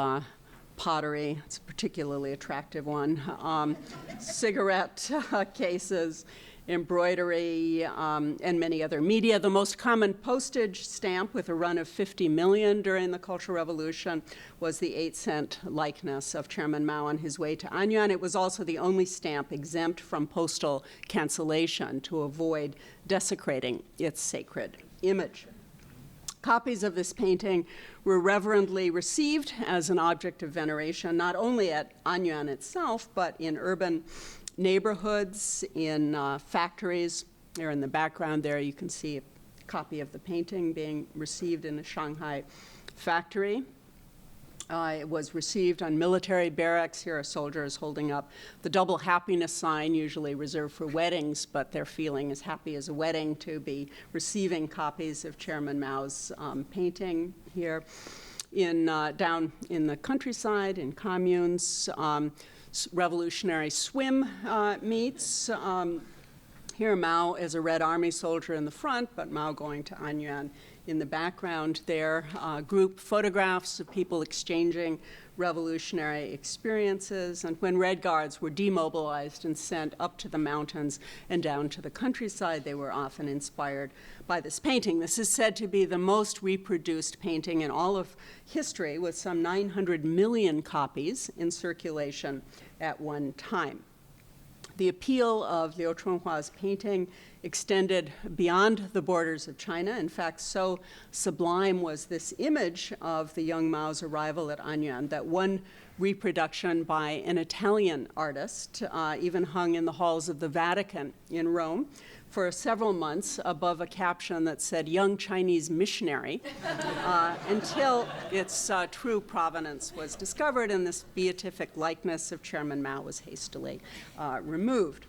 pottery. It's a particularly attractive one. Cigarette cases, embroidery, and many other media. The most common postage stamp, with a run of 50 million during the Cultural Revolution, was the 8-cent likeness of Chairman Mao on his way to Anyuan. It was also the only stamp exempt from postal cancellation to avoid desecrating its sacred image. Copies of this painting were reverently received as an object of veneration, not only at Anyuan itself, but in urban neighborhoods, in factories. There in the background there, you can see a copy of the painting being received in a Shanghai factory. It was received on military barracks. Here are soldiers holding up the double happiness sign, usually reserved for weddings, but they're feeling as happy as a wedding to be receiving copies of Chairman Mao's painting here. Down in the countryside, in communes, revolutionary swim meets. Here Mao is a Red Army soldier in the front, but Mao going to Anyuan in the background there. Group photographs of people exchanging revolutionary experiences. And when Red Guards were demobilized and sent up to the mountains and down to the countryside, they were often inspired by this painting. This is said to be the most reproduced painting in all of history, with some 900 million copies in circulation at one time. The appeal of Liu Chonghua's painting extended beyond the borders of China. In fact, so sublime was this image of the young Mao's arrival at Anyuan that one reproduction by an Italian artist even hung in the halls of the Vatican in Rome for several months above a caption that said, "Young Chinese missionary," until its true provenance was discovered and this beatific likeness of Chairman Mao was hastily removed.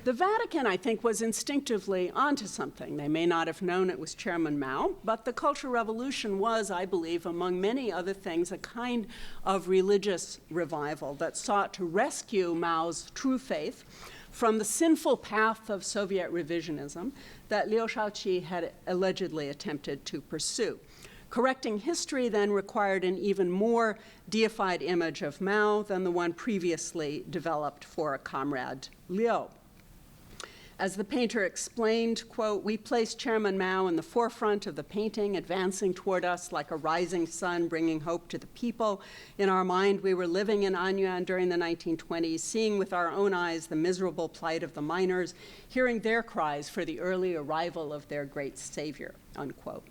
The Vatican, I think, was instinctively onto something. They may not have known it was Chairman Mao, but the Cultural Revolution was, I believe, among many other things, a kind of religious revival that sought to rescue Mao's true faith from the sinful path of Soviet revisionism that Liu Shaoqi had allegedly attempted to pursue. Correcting history then required an even more deified image of Mao than the one previously developed for Comrade Liu. As the painter explained, quote, "We placed Chairman Mao in the forefront of the painting, advancing toward us like a rising sun, bringing hope to the people. In our mind, we were living in Anyuan during the 1920s, seeing with our own eyes the miserable plight of the miners, hearing their cries for the early arrival of their great savior," unquote.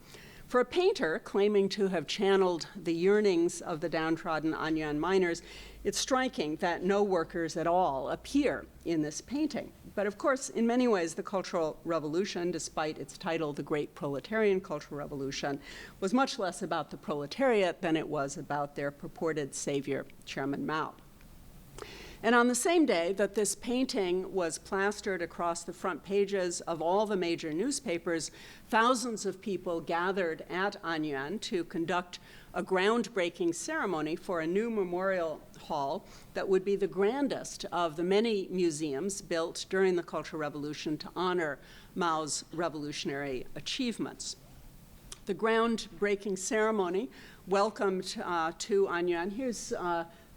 For a painter claiming to have channeled the yearnings of the downtrodden Anyuan miners, it's striking that no workers at all appear in this painting. But of course, in many ways, the Cultural Revolution, despite its title, The Great Proletarian Cultural Revolution, was much less about the proletariat than it was about their purported savior, Chairman Mao. And on the same day that this painting was plastered across the front pages of all the major newspapers, thousands of people gathered at Anyuan to conduct a groundbreaking ceremony for a new memorial hall that would be the grandest of the many museums built during the Cultural Revolution to honor Mao's revolutionary achievements. The groundbreaking ceremony welcomed to Anyuan. Here's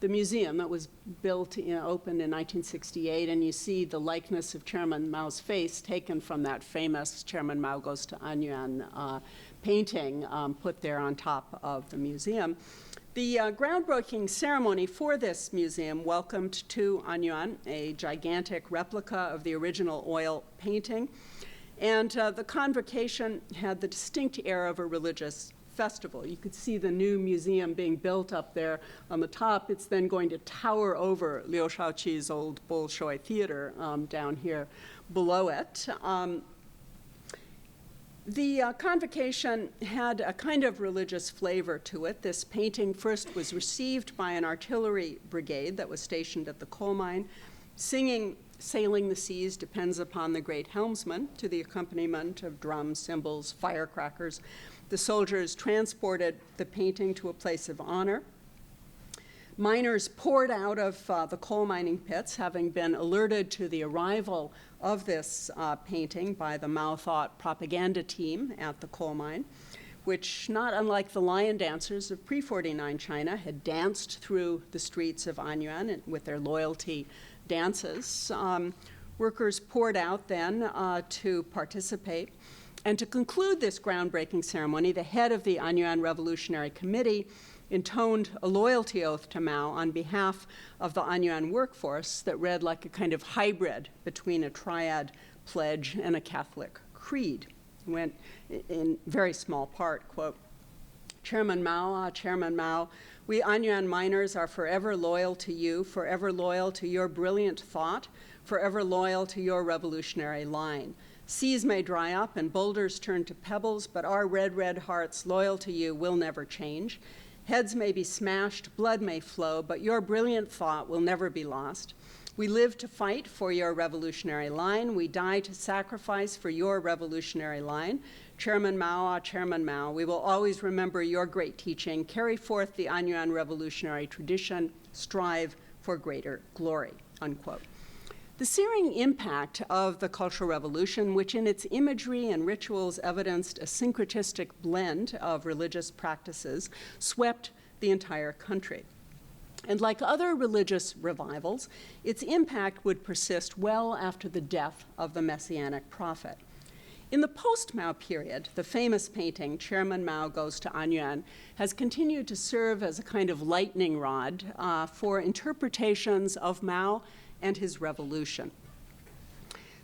the museum that was built, opened in 1968, and you see the likeness of Chairman Mao's face taken from that famous Chairman Mao Goes to Anyuan painting put there on top of the museum. The groundbreaking ceremony for this museum welcomed to Anyuan a gigantic replica of the original oil painting, and the convocation had the distinct air of a religious festival. You could see the new museum being built up there on the top. It's then going to tower over Liu Shaoqi's old Bolshoi Theater down here below it. The convocation had a kind of religious flavor to it. This painting first was received by an artillery brigade that was stationed at the coal mine, singing "Sailing the Seas Depends Upon the Great Helmsman" to the accompaniment of drums, cymbals, firecrackers. The soldiers transported the painting to a place of honor. Miners poured out of the coal mining pits, having been alerted to the arrival of this painting by the Mao Thought propaganda team at the coal mine, which, not unlike the lion dancers of pre-49 China, had danced through the streets of Anyuan with their loyalty dances. Workers poured out then to participate. And to conclude this groundbreaking ceremony, the head of the Anyuan Revolutionary Committee intoned a loyalty oath to Mao on behalf of the Anyuan workforce that read like a kind of hybrid between a Triad pledge and a Catholic creed. It went in very small part, quote, "Chairman Mao, we Anyuan miners are forever loyal to you, forever loyal to your brilliant thought, forever loyal to your revolutionary line. Seas may dry up and boulders turn to pebbles, but our red, red hearts loyal to you will never change. Heads may be smashed, blood may flow, but your brilliant thought will never be lost. We live to fight for your revolutionary line. We die to sacrifice for your revolutionary line. Chairman Mao, we will always remember your great teaching. Carry forth the Anyuan revolutionary tradition. Strive for greater glory," unquote. The searing impact of the Cultural Revolution, which in its imagery and rituals evidenced a syncretistic blend of religious practices, swept the entire country. And like other religious revivals, its impact would persist well after the death of the Messianic prophet. In the post-Mao period, the famous painting, Chairman Mao Goes to Anyuan, has continued to serve as a kind of lightning rod for interpretations of Mao and his revolution.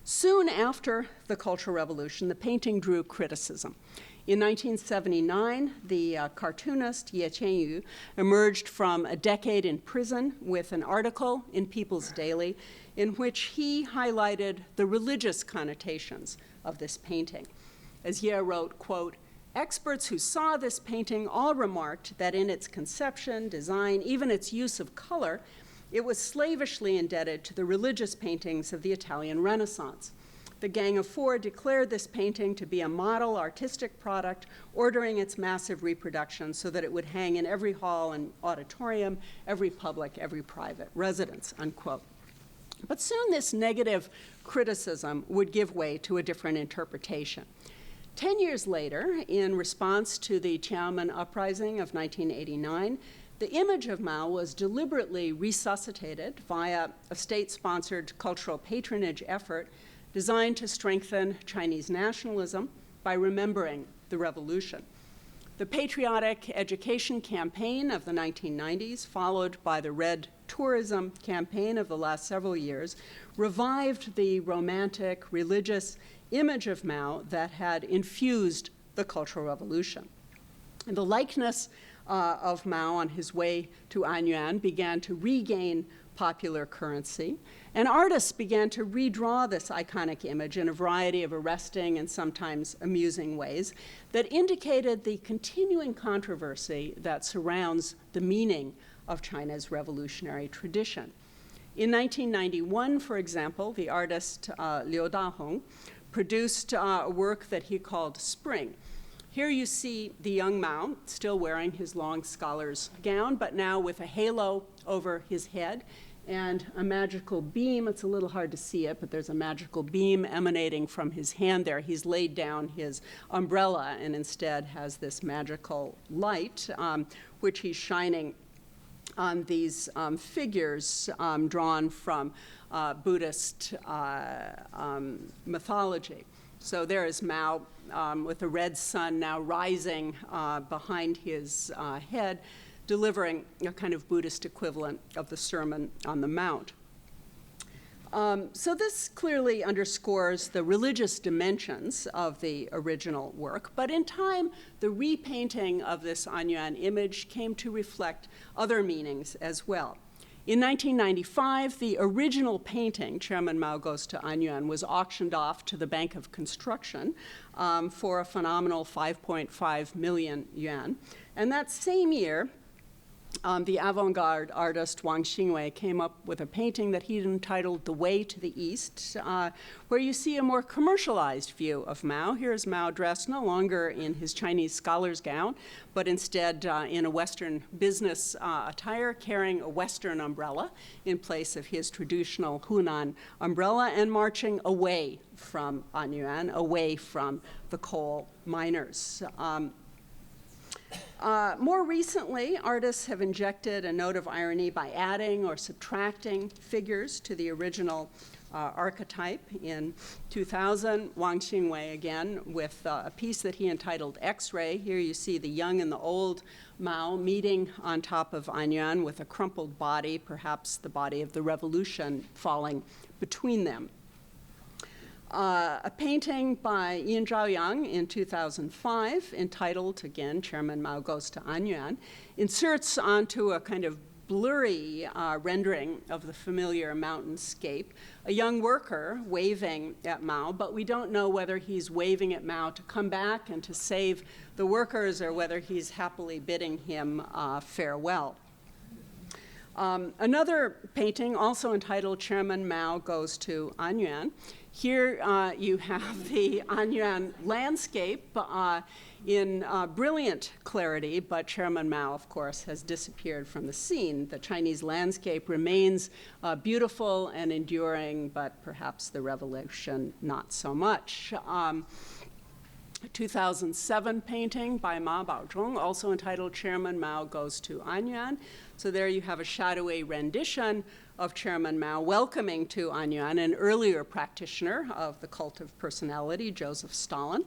Soon after the Cultural Revolution, the painting drew criticism. In 1979, the cartoonist Ye Qianyu emerged from a decade in prison with an article in People's Daily in which he highlighted the religious connotations of this painting. As Ye wrote, quote, "Experts who saw this painting all remarked that in its conception, design, even its use of color, it was slavishly indebted to the religious paintings of the Italian Renaissance. The Gang of Four declared this painting to be a model artistic product, ordering its massive reproduction so that it would hang in every hall and auditorium, every public, every private residence," unquote. But soon this negative criticism would give way to a different interpretation. 10 years later, in response to the Tiananmen Uprising of 1989, the image of Mao was deliberately resuscitated via a state-sponsored cultural patronage effort designed to strengthen Chinese nationalism by remembering the revolution. The patriotic education campaign of the 1990s, followed by the Red tourism campaign of the last several years, revived the romantic, religious image of Mao that had infused the Cultural Revolution. And the likeness of Mao on his way to Anyuan began to regain popular currency, and artists began to redraw this iconic image in a variety of arresting and sometimes amusing ways that indicated the continuing controversy that surrounds the meaning of China's revolutionary tradition. In 1991, for example, the artist Liu Dahong produced a work that he called Spring. Here you see the young Mao still wearing his long scholar's gown, but now with a halo over his head and a magical beam. It's a little hard to see it, but there's a magical beam emanating from his hand there. He's laid down his umbrella and instead has this magical light, which he's shining on these figures drawn from Buddhist mythology. So there is Mao with the red sun now rising behind his head, delivering a kind of Buddhist equivalent of the Sermon on the Mount. So this clearly underscores the religious dimensions of the original work, but in time, the repainting of this Anyuan image came to reflect other meanings as well. In 1995, the original painting, Chairman Mao Goes to Anyuan, was auctioned off to the Bank of Construction for a phenomenal 5.5 million yuan. And that same year, the avant-garde artist Wang Xingwei came up with a painting that he entitled The Way to the East, where you see a more commercialized view of Mao. Here's Mao dressed no longer in his Chinese scholar's gown, but instead in a Western business attire, carrying a Western umbrella in place of his traditional Hunan umbrella, and marching away from Anyuan, away from the coal miners. More recently, artists have injected a note of irony by adding or subtracting figures to the original archetype. In 2000, Wang Xingwei, again, with a piece that he entitled X-Ray. Here you see the young and the old Mao meeting on top of Anyuan with a crumpled body, perhaps the body of the revolution, falling between them. A painting by Yin Zhaoyang in 2005, entitled, again, Chairman Mao Goes to Anyuan, inserts onto a kind of blurry rendering of the familiar mountainscape a young worker waving at Mao, but we don't know whether he's waving at Mao to come back and to save the workers or whether he's happily bidding him farewell. Another painting, also entitled Chairman Mao Goes to Anyuan. Here you have the Anyuan landscape in brilliant clarity, but Chairman Mao, of course, has disappeared from the scene. The Chinese landscape remains beautiful and enduring, but perhaps the revolution not so much. A 2007 painting by Ma Baozhong, also entitled Chairman Mao Goes to Anyuan. So there you have a shadowy rendition of Chairman Mao welcoming to Anyuan an earlier practitioner of the cult of personality, Joseph Stalin,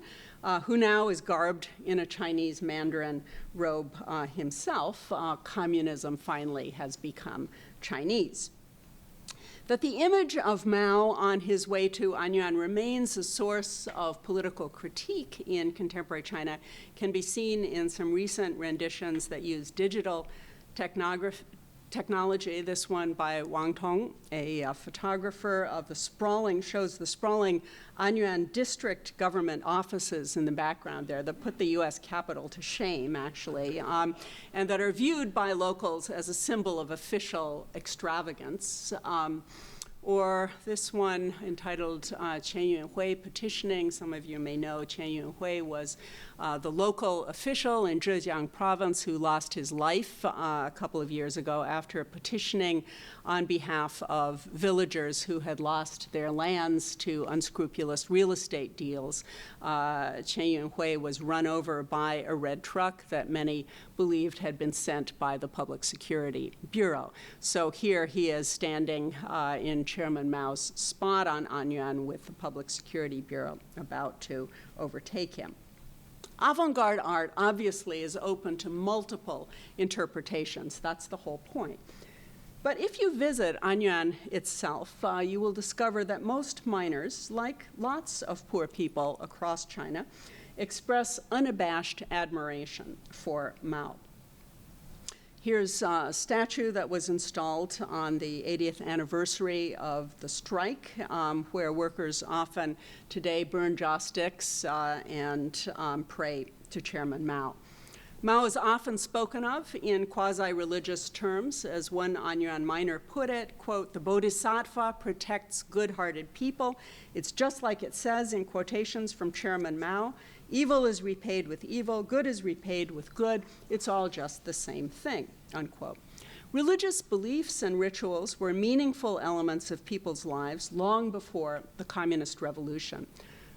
who now is garbed in a Chinese Mandarin robe himself. Communism finally has become Chinese. that the image of Mao on his way to Anyuan remains a source of political critique in contemporary China can be seen in some recent renditions that use digital technology. This one by Wang Tong, a photographer of shows the sprawling Anyuan district government offices in the background there that put the US Capitol to shame, actually, and that are viewed by locals as a symbol of official extravagance. Or this one entitled Chen Yunhui petitioning. Some of you may know Chen Yunhui was the local official in Zhejiang province who lost his life a couple of years ago after petitioning on behalf of villagers who had lost their lands to unscrupulous real estate deals. Chen Yunhui was run over by a red truck that many believed had been sent by the Public Security Bureau. So here he is standing in Chairman Mao's spot on Anyuan with the Public Security Bureau about to overtake him. Avant-garde art obviously is open to multiple interpretations. That's the whole point. But if you visit Anyuan itself, you will discover that most miners, like lots of poor people across China, express unabashed admiration for Mao. Here's a statue that was installed on the 80th anniversary of the strike, where workers often today burn joss sticks and pray to Chairman Mao. Mao is often spoken of in quasi-religious terms. As one Anyuan miner put it, quote, "The Bodhisattva protects good-hearted people. It's just like it says in quotations from Chairman Mao, evil is repaid with evil, good is repaid with good. It's all just the same thing," unquote. Religious beliefs and rituals were meaningful elements of people's lives long before the Communist Revolution.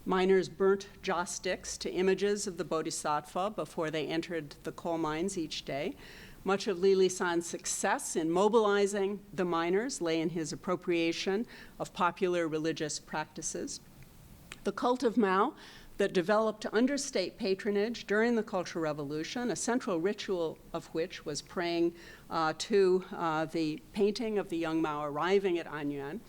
Miners burnt joss sticks to images of the Bodhisattva before they entered the coal mines each day. Much of Lisan's success in mobilizing the miners lay in his appropriation of popular religious practices. The cult of Mao that developed under state patronage during the Cultural Revolution, a central ritual of which was praying to the painting of the young Mao arriving at Anyuan,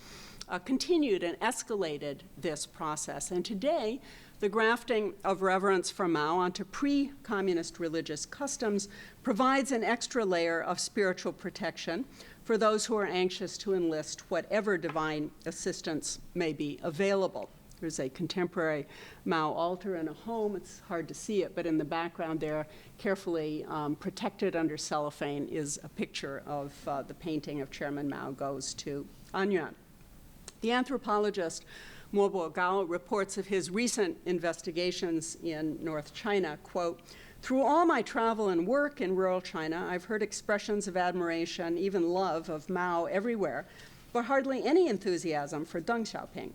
continued and escalated this process. And today, the grafting of reverence for Mao onto pre-communist religious customs provides an extra layer of spiritual protection for those who are anxious to enlist whatever divine assistance may be available. There's a contemporary Mao altar in a home. It's hard to see it, but in the background there, carefully protected under cellophane, is a picture of the painting of Chairman Mao goes to Anyuan. The anthropologist Mo Bo-gao reports of his recent investigations in North China, quote, "Through all my travel and work in rural China, I've heard expressions of admiration, even love of Mao everywhere, but hardly any enthusiasm for Deng Xiaoping.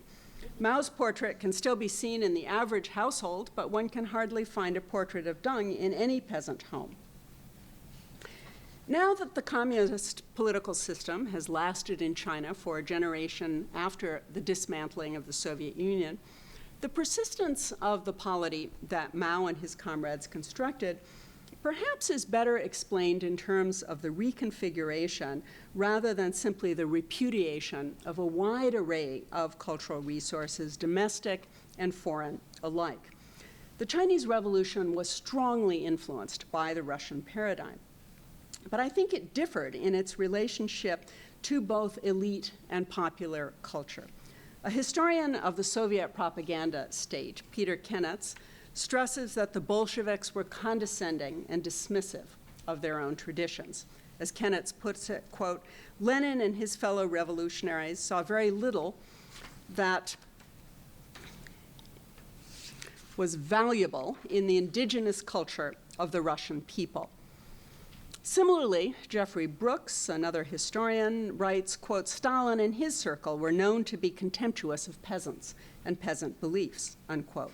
Mao's portrait can still be seen in the average household, but one can hardly find a portrait of Deng in any peasant home." Now that the communist political system has lasted in China for a generation after the dismantling of the Soviet Union, the persistence of the polity that Mao and his comrades constructed perhaps is better explained in terms of the reconfiguration rather than simply the repudiation of a wide array of cultural resources, domestic and foreign alike. The Chinese Revolution was strongly influenced by the Russian paradigm, but I think it differed in its relationship to both elite and popular culture. A historian of the Soviet propaganda state, Peter Kennetz, stresses that the Bolsheviks were condescending and dismissive of their own traditions. As Kennetz puts it, quote, "Lenin and his fellow revolutionaries saw very little that was valuable in the indigenous culture of the Russian people." Similarly, Jeffrey Brooks, another historian, writes, quote, "Stalin and his circle were known to be contemptuous of peasants and peasant beliefs," unquote.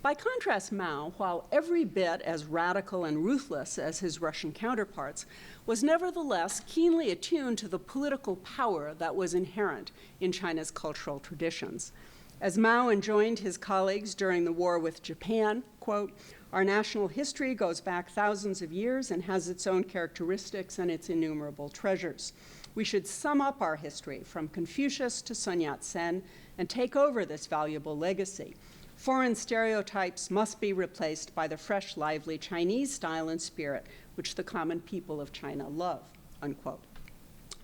By contrast, Mao, while every bit as radical and ruthless as his Russian counterparts, was nevertheless keenly attuned to the political power that was inherent in China's cultural traditions. As Mao enjoined his colleagues during the war with Japan, quote, "Our national history goes back thousands of years and has its own characteristics and its innumerable treasures. We should sum up our history from Confucius to Sun Yat-sen and take over this valuable legacy. Foreign stereotypes must be replaced by the fresh, lively Chinese style and spirit which the common people of China love," unquote.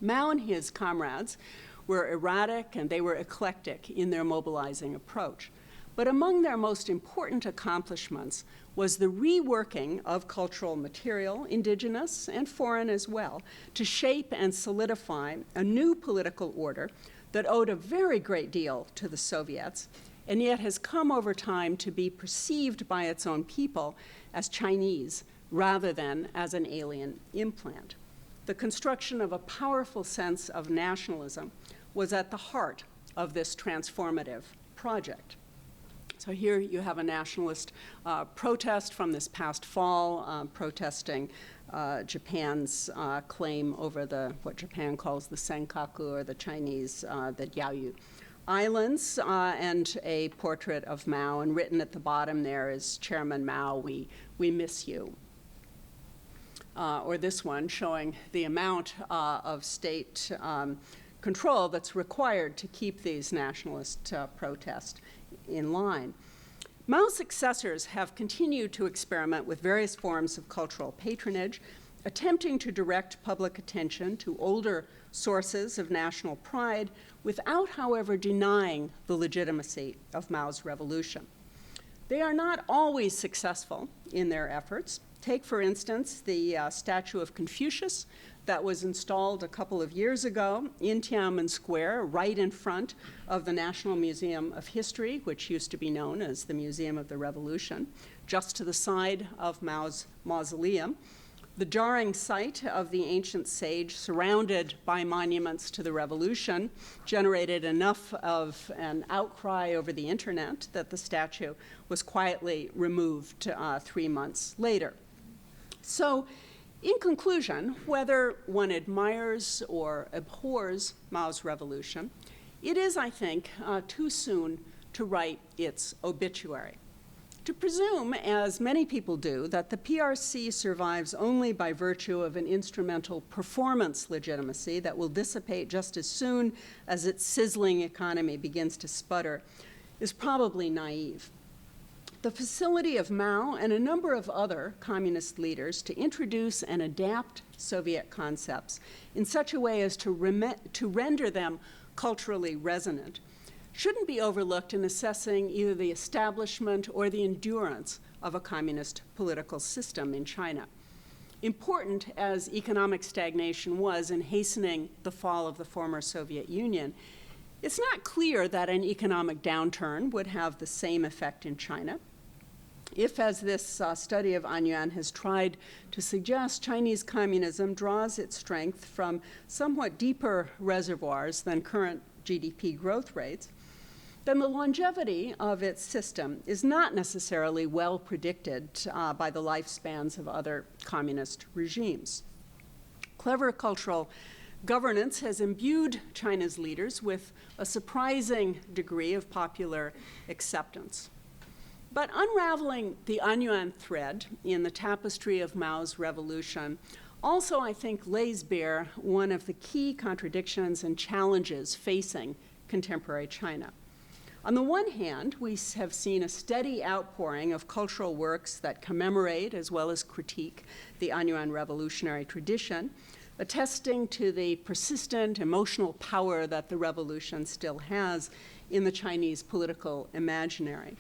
Mao and his comrades were erratic and they were eclectic in their mobilizing approach. But among their most important accomplishments was the reworking of cultural material, indigenous and foreign as well, to shape and solidify a new political order that owed a very great deal to the Soviets, and yet has come over time to be perceived by its own people as Chinese rather than as an alien implant. The construction of a powerful sense of nationalism was at the heart of this transformative project. So here you have a nationalist protest from this past fall, protesting Japan's claim over what Japan calls the Senkaku, or the Chinese, the Diaoyu Islands, and a portrait of Mao, and written at the bottom there is "Chairman Mao, we miss you." Or this one showing the amount of state control that's required to keep these nationalist protests in line. Mao's successors have continued to experiment with various forms of cultural patronage, attempting to direct public attention to older sources of national pride without, however, denying the legitimacy of Mao's revolution. They are not always successful in their efforts. Take, for instance, the statue of Confucius that was installed a couple of years ago in Tiananmen Square, right in front of the National Museum of History, which used to be known as the Museum of the Revolution, just to the side of Mao's mausoleum. The jarring sight of the ancient sage surrounded by monuments to the revolution generated enough of an outcry over the internet that the statue was quietly removed 3 months later. So, in conclusion, whether one admires or abhors Mao's revolution, it is, I think, too soon to write its obituary. To presume, as many people do, that the PRC survives only by virtue of an instrumental performance legitimacy that will dissipate just as soon as its sizzling economy begins to sputter is probably naive. The facility of Mao and a number of other communist leaders to introduce and adapt Soviet concepts in such a way as to render them culturally resonant shouldn't be overlooked in assessing either the establishment or the endurance of a communist political system in China. Important as economic stagnation was in hastening the fall of the former Soviet Union, it's not clear that an economic downturn would have the same effect in China. If, as this study of Anyuan has tried to suggest, Chinese communism draws its strength from somewhat deeper reservoirs than current GDP growth rates, then the longevity of its system is not necessarily well predicted by the lifespans of other communist regimes. Clever cultural governance has imbued China's leaders with a surprising degree of popular acceptance. But unraveling the Anyuan thread in the tapestry of Mao's revolution also, I think, lays bare one of the key contradictions and challenges facing contemporary China. On the one hand, we have seen a steady outpouring of cultural works that commemorate as well as critique the Anyuan revolutionary tradition, attesting to the persistent emotional power that the revolution still has in the Chinese political imaginary.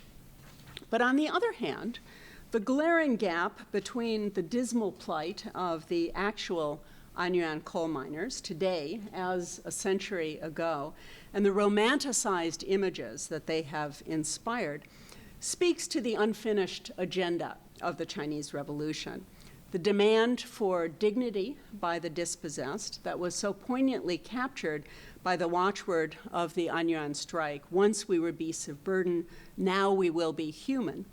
But on the other hand, the glaring gap between the dismal plight of the actual Anyuan coal miners today as a century ago and the romanticized images that they have inspired speaks to the unfinished agenda of the Chinese Revolution. The demand for dignity by the dispossessed that was so poignantly captured by the watchword of the Anyuan strike, "Once we were beasts of burden, now we will be human,"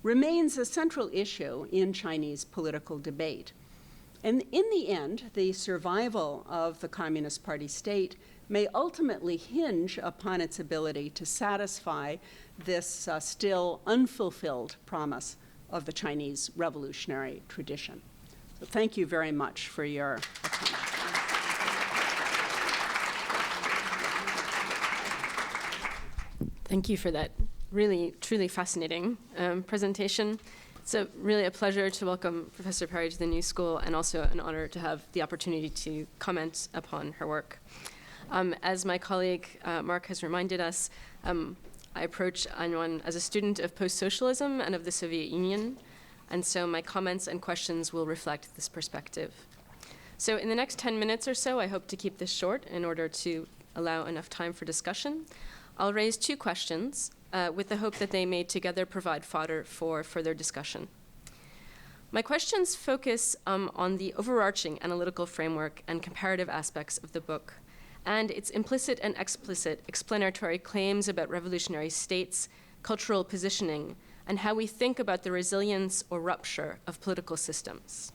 remains a central issue in Chinese political debate. And in the end, the survival of the Communist Party state may ultimately hinge upon its ability to satisfy this still unfulfilled promise of the Chinese revolutionary tradition. So thank you very much for your attention. Thank you for that really, truly fascinating presentation. It's really a pleasure to welcome Professor Perry to the New School, and also an honor to have the opportunity to comment upon her work. As my colleague Mark has reminded us, I approach Anyuan as a student of post-socialism and of the Soviet Union, and so my comments and questions will reflect this perspective. So in the next 10 minutes or so, I hope to keep this short in order to allow enough time for discussion. I'll raise two questions with the hope that they may together provide fodder for further discussion. My questions focus on the overarching analytical framework and comparative aspects of the book, and its implicit and explicit explanatory claims about revolutionary states, cultural positioning, and how we think about the resilience or rupture of political systems.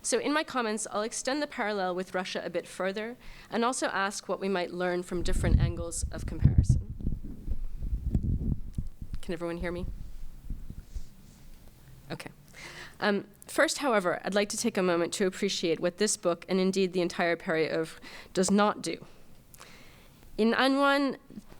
So in my comments, I'll extend the parallel with Russia a bit further, and also ask what we might learn from different angles of comparison. Can everyone hear me? Okay. First, however, I'd like to take a moment to appreciate what this book, and indeed the entire Perry oeuvre, does not do. In Anyuan,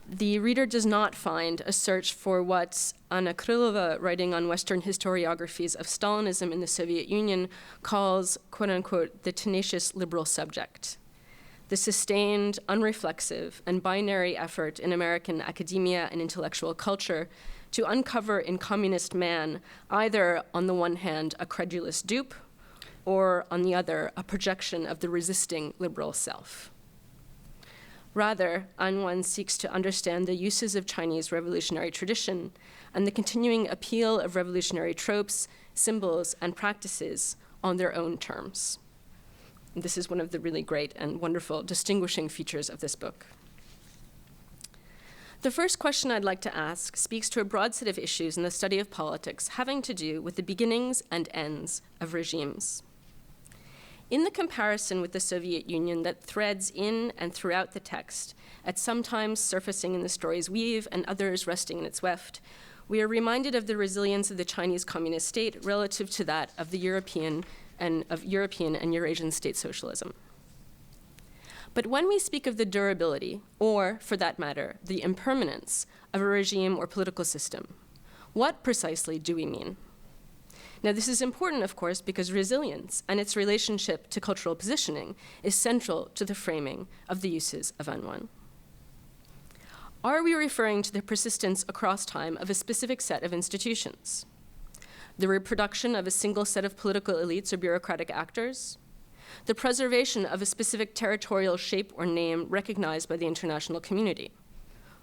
the reader does not find a search for what Anna Krylova, writing on Western historiographies of Stalinism in the Soviet Union, calls, quote unquote, the tenacious liberal subject, the sustained, unreflexive, and binary effort in American academia and intellectual culture to uncover in communist man either, on the one hand, a credulous dupe, or, on the other, a projection of the resisting liberal self. Rather, Anyuan seeks to understand the uses of Chinese revolutionary tradition and the continuing appeal of revolutionary tropes, symbols, and practices on their own terms. And this is one of the really great and wonderful distinguishing features of this book. The first question I'd like to ask speaks to a broad set of issues in the study of politics having to do with the beginnings and ends of regimes. In the comparison with the Soviet Union that threads in and throughout the text, at sometimes surfacing in the story's weave and others resting in its weft, we are reminded of the resilience of the Chinese communist state relative to that of European and Eurasian state socialism. But when we speak of the durability, or, for that matter, the impermanence of a regime or political system, what precisely do we mean? Now, this is important, of course, because resilience and its relationship to cultural positioning is central to the framing of the uses of Anyuan. Are we referring to the persistence across time of a specific set of institutions? The reproduction of a single set of political elites or bureaucratic actors? The preservation of a specific territorial shape or name recognized by the international community?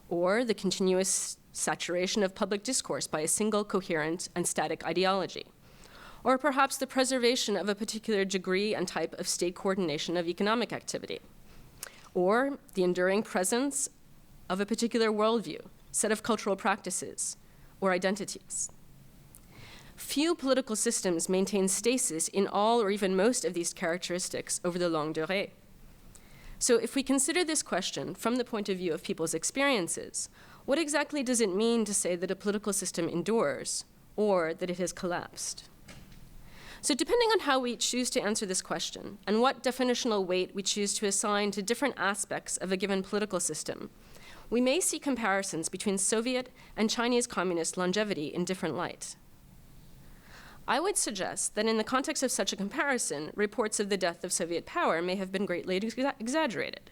Or the continuous saturation of public discourse by a single coherent and static ideology? Or perhaps the preservation of a particular degree and type of state coordination of economic activity? Or the enduring presence of a particular worldview, set of cultural practices, or identities? Few political systems maintain stasis in all or even most of these characteristics over the longue durée. So if we consider this question from the point of view of people's experiences, what exactly does it mean to say that a political system endures or that it has collapsed? So depending on how we choose to answer this question and what definitional weight we choose to assign to different aspects of a given political system, we may see comparisons between Soviet and Chinese communist longevity in different light. I would suggest that in the context of such a comparison, reports of the death of Soviet power may have been greatly exaggerated,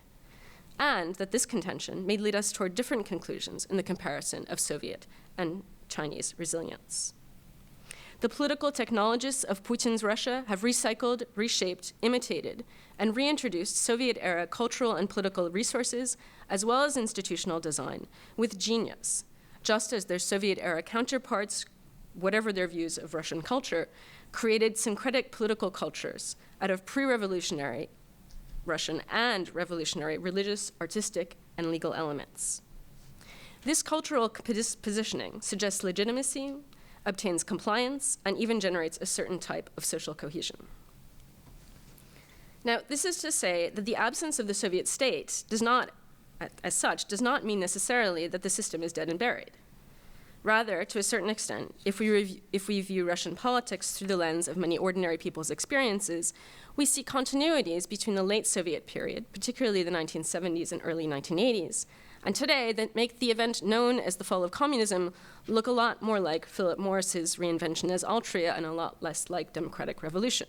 and that this contention may lead us toward different conclusions in the comparison of Soviet and Chinese resilience. The political technologists of Putin's Russia have recycled, reshaped, imitated, and reintroduced Soviet-era cultural and political resources, as well as institutional design, with genius, just as their Soviet-era counterparts, whatever their views of Russian culture, created syncretic political cultures out of pre-revolutionary Russian and revolutionary religious, artistic, and legal elements. This cultural positioning suggests legitimacy, obtains compliance, and even generates a certain type of social cohesion. Now, this is to say that the absence of the Soviet state does not, as such, does not mean necessarily that the system is dead and buried. Rather, to a certain extent, if we view Russian politics through the lens of many ordinary people's experiences, we see continuities between the late Soviet period, particularly the 1970s and early 1980s, and today that make the event known as the fall of communism look a lot more like Philip Morris's reinvention as Altria and a lot less like democratic revolution.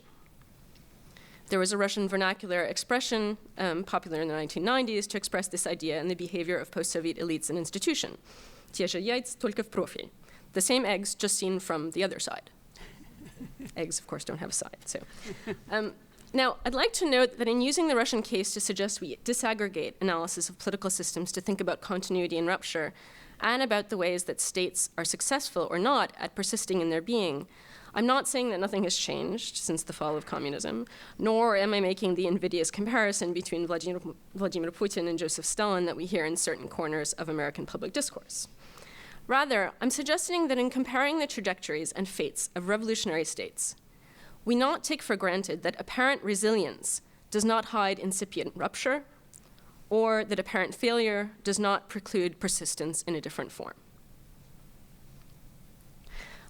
There was a Russian vernacular expression popular in the 1990s to express this idea and the behavior of post-Soviet elites and institutions. Те же яйца, только в профиль. The same eggs, just seen from the other side. Eggs, of course, don't have a side. So, now, I'd like to note that in using the Russian case to suggest we disaggregate analysis of political systems to think about continuity and rupture, and about the ways that states are successful or not at persisting in their being, I'm not saying that nothing has changed since the fall of communism, nor am I making the invidious comparison between Vladimir Putin and Joseph Stalin that we hear in certain corners of American public discourse. Rather, I'm suggesting that in comparing the trajectories and fates of revolutionary states, we not take for granted that apparent resilience does not hide incipient rupture, or that apparent failure does not preclude persistence in a different form.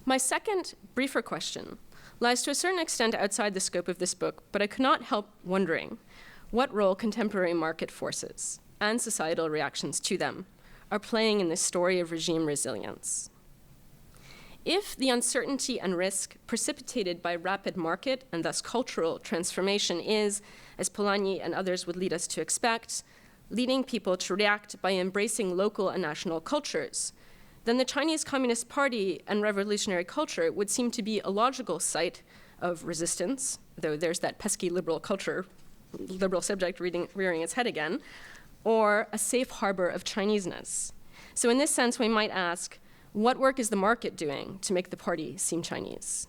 My second, briefer question lies to a certain extent outside the scope of this book, but I could not help wondering what role contemporary market forces and societal reactions to them are playing in this story of regime resilience. If the uncertainty and risk precipitated by rapid market and thus cultural transformation is, as Polanyi and others would lead us to expect, leading people to react by embracing local and national cultures, then the Chinese Communist Party and revolutionary culture would seem to be a logical site of resistance, though there's that pesky liberal subject rearing its head again, or a safe harbor of Chineseness. So in this sense, we might ask, what work is the market doing to make the party seem Chinese?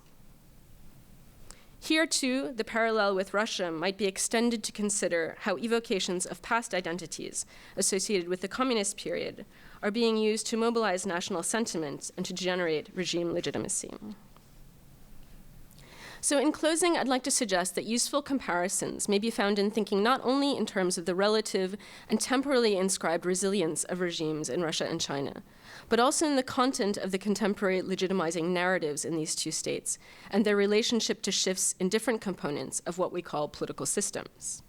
Here, too, the parallel with Russia might be extended to consider how evocations of past identities associated with the communist period are being used to mobilize national sentiment and to generate regime legitimacy. So in closing, I'd like to suggest that useful comparisons may be found in thinking not only in terms of the relative and temporally inscribed resilience of regimes in Russia and China, but also in the content of the contemporary legitimizing narratives in these two states and their relationship to shifts in different components of what we call political systems.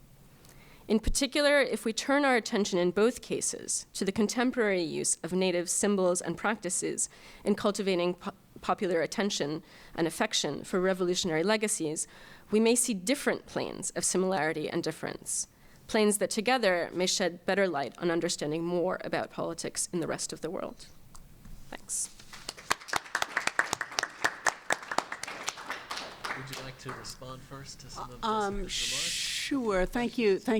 In particular, if we turn our attention in both cases to the contemporary use of native symbols and practices in cultivating popular attention and affection for revolutionary legacies, we may see different planes of similarity and difference, planes that together may shed better light on understanding more about politics in the rest of the world. Thanks. Would you like to respond first to some of Jessica's remarks? Sure. Thank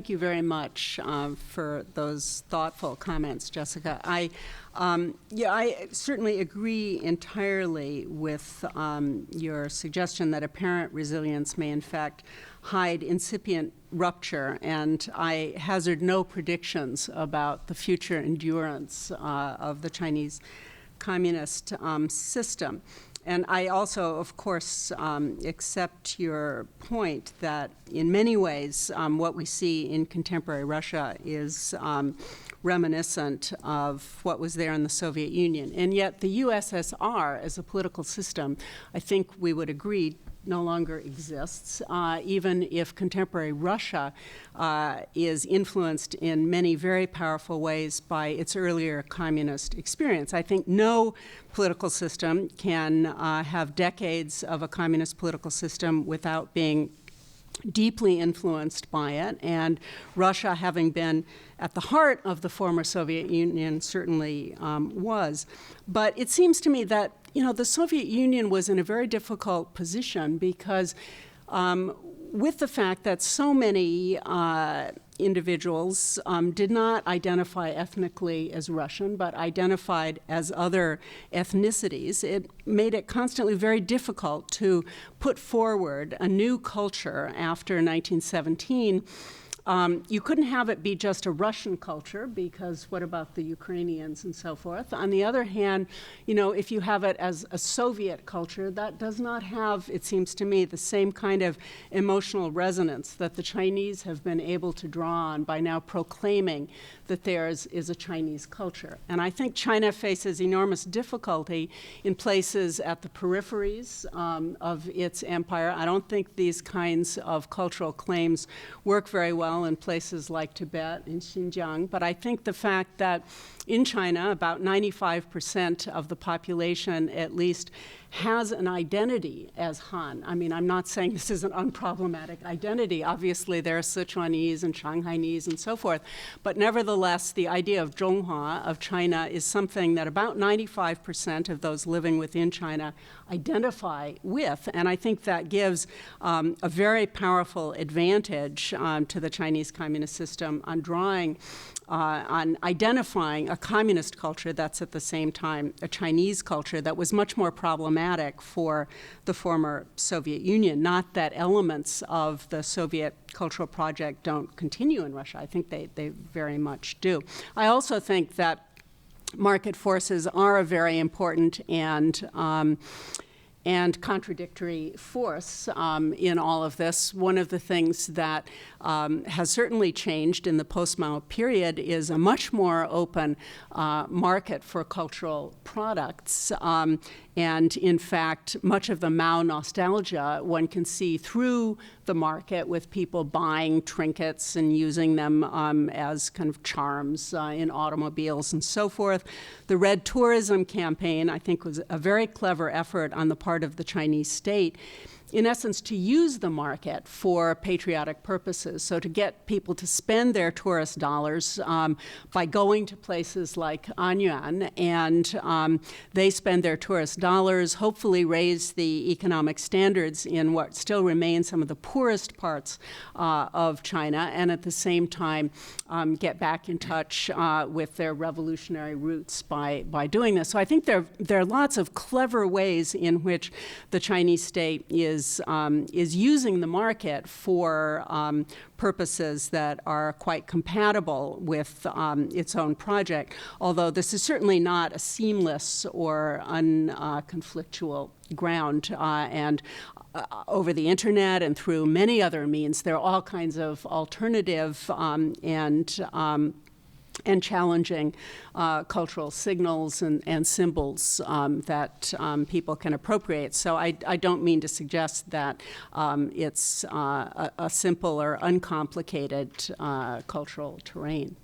you very much for those thoughtful comments, Jessica. I certainly agree entirely with your suggestion that apparent resilience may in fact hide incipient rupture, and I hazard no predictions about the future endurance of the Chinese communist system. And I also, of course, accept your point that in many ways what we see in contemporary Russia is reminiscent of what was there in the Soviet Union. And yet the USSR as a political system, I think we would agree, no longer exists, even if contemporary Russia is influenced in many very powerful ways by its earlier communist experience. I think no political system can have decades of a communist political system without being deeply influenced by it, and Russia, having been at the heart of the former Soviet Union, certainly was. But it seems to me that the Soviet Union was in a very difficult position because with the fact that so many individuals did not identify ethnically as Russian, but identified as other ethnicities, it made it constantly very difficult to put forward a new culture after 1917. You couldn't have it be just a Russian culture, because what about the Ukrainians and so forth? On the other hand, if you have it as a Soviet culture, that does not have, it seems to me, the same kind of emotional resonance that the Chinese have been able to draw on by now proclaiming that theirs is a Chinese culture. And I think China faces enormous difficulty in places at the peripheries of its empire. I don't think these kinds of cultural claims work very well well in places like Tibet and Xinjiang. But I think the fact that in China, about 95% of the population at least has an identity as Han. I mean, I'm not saying this is an unproblematic identity. Obviously, there are Sichuanese and Shanghainese and so forth. But nevertheless, the idea of Zhonghua, of China, is something that about 95% of those living within China identify with. And I think that gives a very powerful advantage to the Chinese communist system on identifying a communist culture that's at the same time a Chinese culture that was much more problematic for the former Soviet Union. Not that elements of the Soviet cultural project don't continue in Russia. I think they very much do. I also think that market forces are a very important and contradictory force in all of this. One of the things that has certainly changed in the post-Mao period is a much more open market for cultural products. And in fact, much of the Mao nostalgia one can see through the market, with people buying trinkets and using them as kind of charms in automobiles and so forth. The Red Tourism campaign, I think, was a very clever effort on the part of the Chinese state, in essence, to use the market for patriotic purposes. So to get people to spend their tourist dollars by going to places like Anyuan, and they spend their tourist dollars, hopefully raise the economic standards in what still remains some of the poorest parts of China, and at the same time get back in touch with their revolutionary roots by doing this. So I think there are lots of clever ways in which the Chinese state is using the market for purposes that are quite compatible with its own project, although this is certainly not a seamless or unconflictual ground. And over the internet and through many other means, there are all kinds of alternative and challenging cultural signals and symbols that people can appropriate. So I don't mean to suggest that it's a simple or uncomplicated cultural terrain.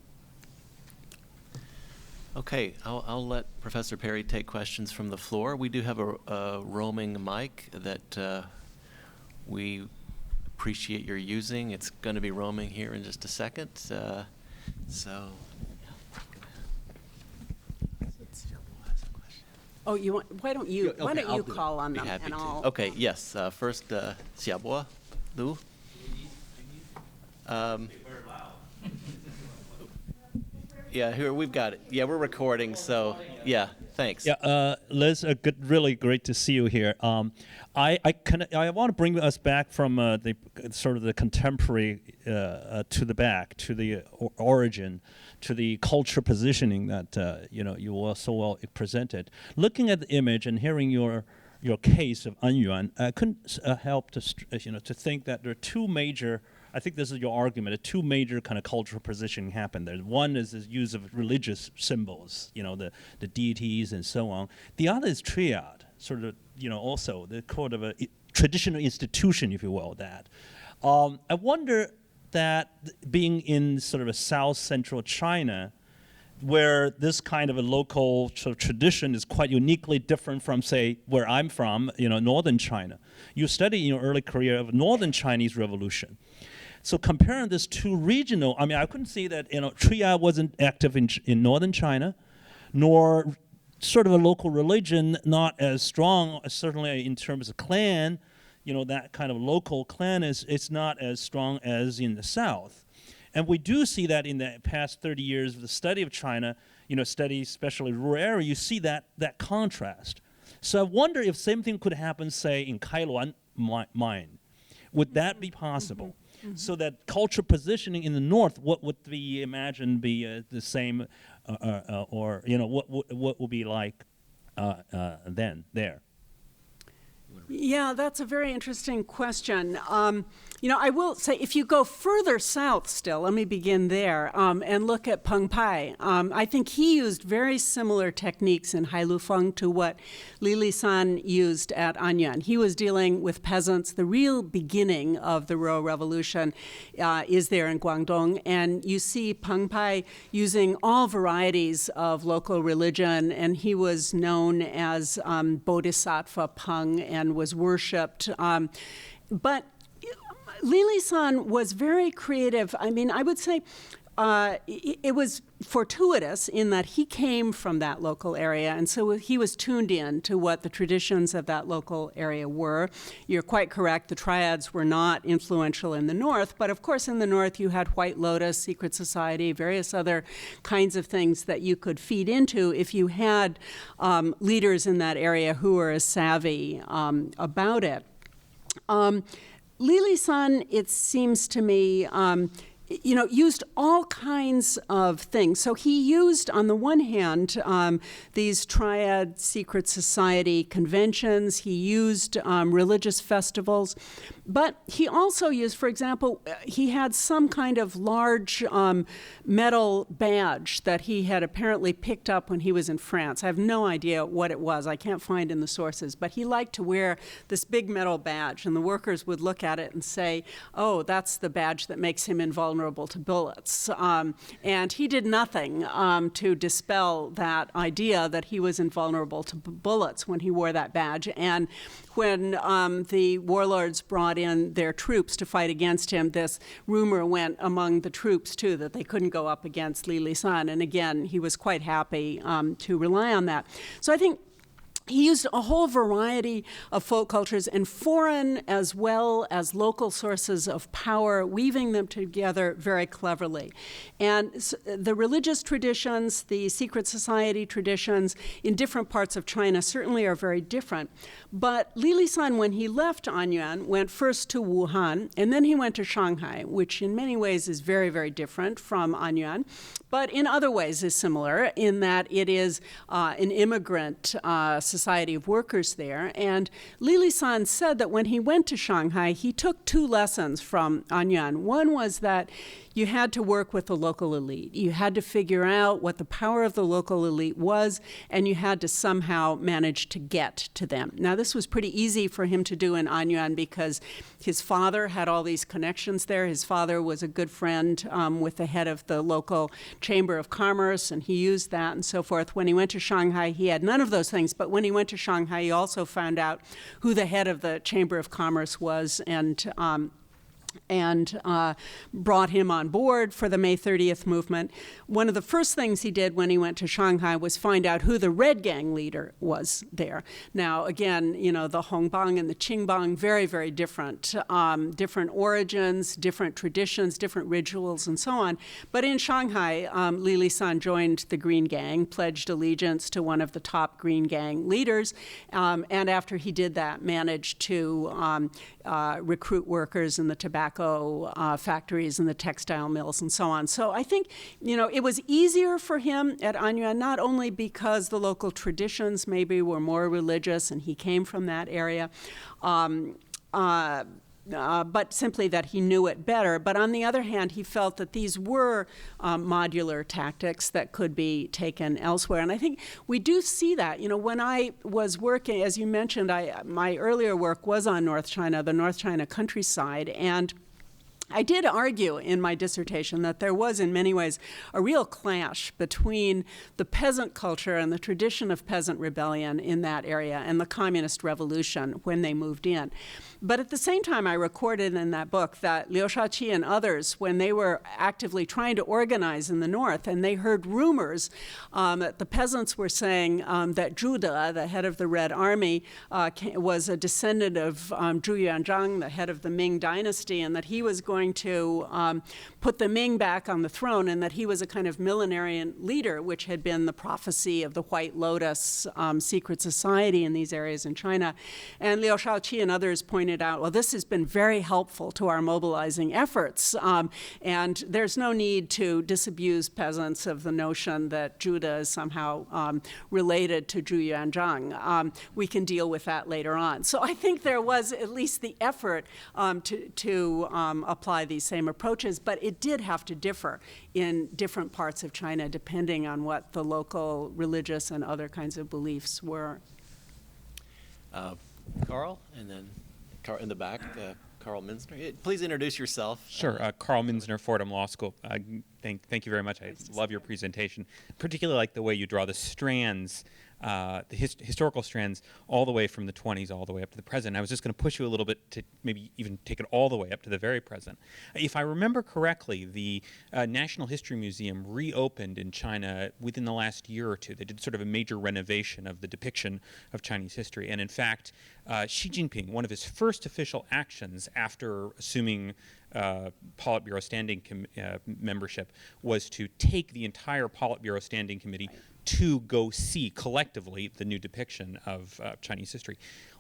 Okay, I'll let Professor Perry take questions from the floor. We do have a roaming mic that we appreciate your using. It's going to be roaming here in just a second. So. Oh, why don't you call on them, and I'll. Okay. Yes. First, Xiaobo, Liu. Yeah. Here we've got it. Yeah, we're recording. So yeah. Thanks. Yeah. Liz, really great to see you here. I want to bring us back from the sort of the contemporary to the back to the origin, to the culture positioning that you were so well presented. Looking at the image and hearing your case of Anyuan, I couldn't help to think that there are two major. I think this is your argument. Two major kind of cultural positioning happen there. One is the use of religious symbols, the deities and so on. The other is Triad, sort of, also the kind of a traditional institution, if you will. That I wonder that being in sort of a South Central China, where this kind of a local sort of tradition is quite uniquely different from, say, where I'm from, Northern China. You study in your early career of Northern Chinese Revolution. So comparing this to regional, I mean, I couldn't see that, Triad wasn't active in Northern China, nor sort of a local religion not as strong, certainly in terms of clan, that kind of local clan it's not as strong as in the South. And we do see that in the past 30 years of the study of China, study especially rural area, you see that contrast. So I wonder if same thing could happen, say, in Kailuan mine. Would that be possible? Mm-hmm. So that culture positioning in the north, what would we imagine be the same, or what would be like then there? You Yeah, that's a very interesting question. I will say, if you go further south still, let me begin there, and look at Peng Pai. I think he used very similar techniques in Hailufeng to what Li Lisan used at Anyuan. He was dealing with peasants. The real beginning of the Rural Revolution is there in Guangdong, and you see Peng Pai using all varieties of local religion, and he was known as Bodhisattva Peng and was worshipped. But Li Lisan was very creative. I mean, I would say it was fortuitous in that he came from that local area, and so he was tuned in to what the traditions of that local area were. You're quite correct, the triads were not influential in the north, but of course in the north you had White Lotus, secret society, various other kinds of things that you could feed into if you had leaders in that area who were as savvy about it. Li Lisan, it seems to me, used all kinds of things. So he used, on the one hand, these triad secret society conventions. He used religious festivals. But he also used, for example, he had some kind of large metal badge that he had apparently picked up when he was in France. I have no idea what it was. I can't find in the sources. But he liked to wear this big metal badge, and the workers would look at it and say, oh, that's the badge that makes him invulnerable to bullets. And he did nothing to dispel that idea that he was invulnerable to bullets when he wore that badge. And when the warlords brought in their troops to fight against him, this rumor went among the troops, too, that they couldn't go up against Li Lisan. And again, he was quite happy to rely on that. So I think he used a whole variety of folk cultures and foreign as well as local sources of power, weaving them together very cleverly. And the religious traditions, the secret society traditions in different parts of China certainly are very different. But Li Lisan, when he left Anyuan, went first to Wuhan, and then he went to Shanghai, which in many ways is very, very different from Anyuan, but in other ways is similar in that it is an immigrant society of workers there. And Li Lisan said that when he went to Shanghai, he took two lessons from Anyuan. One was that you had to work with the local elite. You had to figure out what the power of the local elite was, and you had to somehow manage to get to them. Now, this was pretty easy for him to do in Anyuan because his father had all these connections there. His father was a good friend with the head of the local Chamber of Commerce, and he used that and so forth. When he went to Shanghai, he had none of those things, but when he went to Shanghai, he also found out who the head of the Chamber of Commerce was and brought him on board for the May 30th movement. One of the first things he did when he went to Shanghai was find out who the Red Gang leader was there. Now, again, the Hongbang and the Qingbang, very, very different. Different origins, different traditions, different rituals, and so on. But in Shanghai, Li Lisan joined the Green Gang, pledged allegiance to one of the top Green Gang leaders, and after he did that, managed to recruit workers in the tobacco factories and the textile mills and so on. So I think, it was easier for him at Anyuan, not only because the local traditions maybe were more religious and he came from that area, but simply that he knew it better. But on the other hand, he felt that these were modular tactics that could be taken elsewhere. And I think we do see that. When I was working, as you mentioned, my earlier work was on North China, the North China countryside, and I did argue in my dissertation that there was, in many ways, a real clash between the peasant culture and the tradition of peasant rebellion in that area and the communist revolution when they moved in. But at the same time, I recorded in that book that Liu Shaoqi and others, when they were actively trying to organize in the north, and they heard rumors that the peasants were saying that Zhu De, the head of the Red Army, was a descendant of Zhu Yuanzhang, the head of the Ming dynasty, and that he was going going to put the Ming back on the throne, and that he was a kind of millenarian leader, which had been the prophecy of the White Lotus secret society in these areas in China. And Liu Shaoqi and others pointed out, well, this has been very helpful to our mobilizing efforts, and there's no need to disabuse peasants of the notion that Juda is somehow related to Zhu Yuanzhang. We can deal with that later on. So I think there was at least the effort to apply these same approaches, but it did have to differ in different parts of China depending on what the local religious and other kinds of beliefs were. Carl, and then in the back, Carl Minsner. Please introduce yourself. Sure. Carl Minsner, Fordham Law School. Thank you very much. I love your presentation. Particularly like the way you draw the strands, the historical strands, all the way from the 20s all the way up to the present. I was just going to push you a little bit to maybe even take it all the way up to the very present. If I remember correctly, the National History Museum reopened in China within the last year or two. They did sort of a major renovation of the depiction of Chinese history. And in fact, Xi Jinping, one of his first official actions after assuming Politburo Standing membership was to take the entire Politburo Standing Committee to go see collectively the new depiction of Chinese history.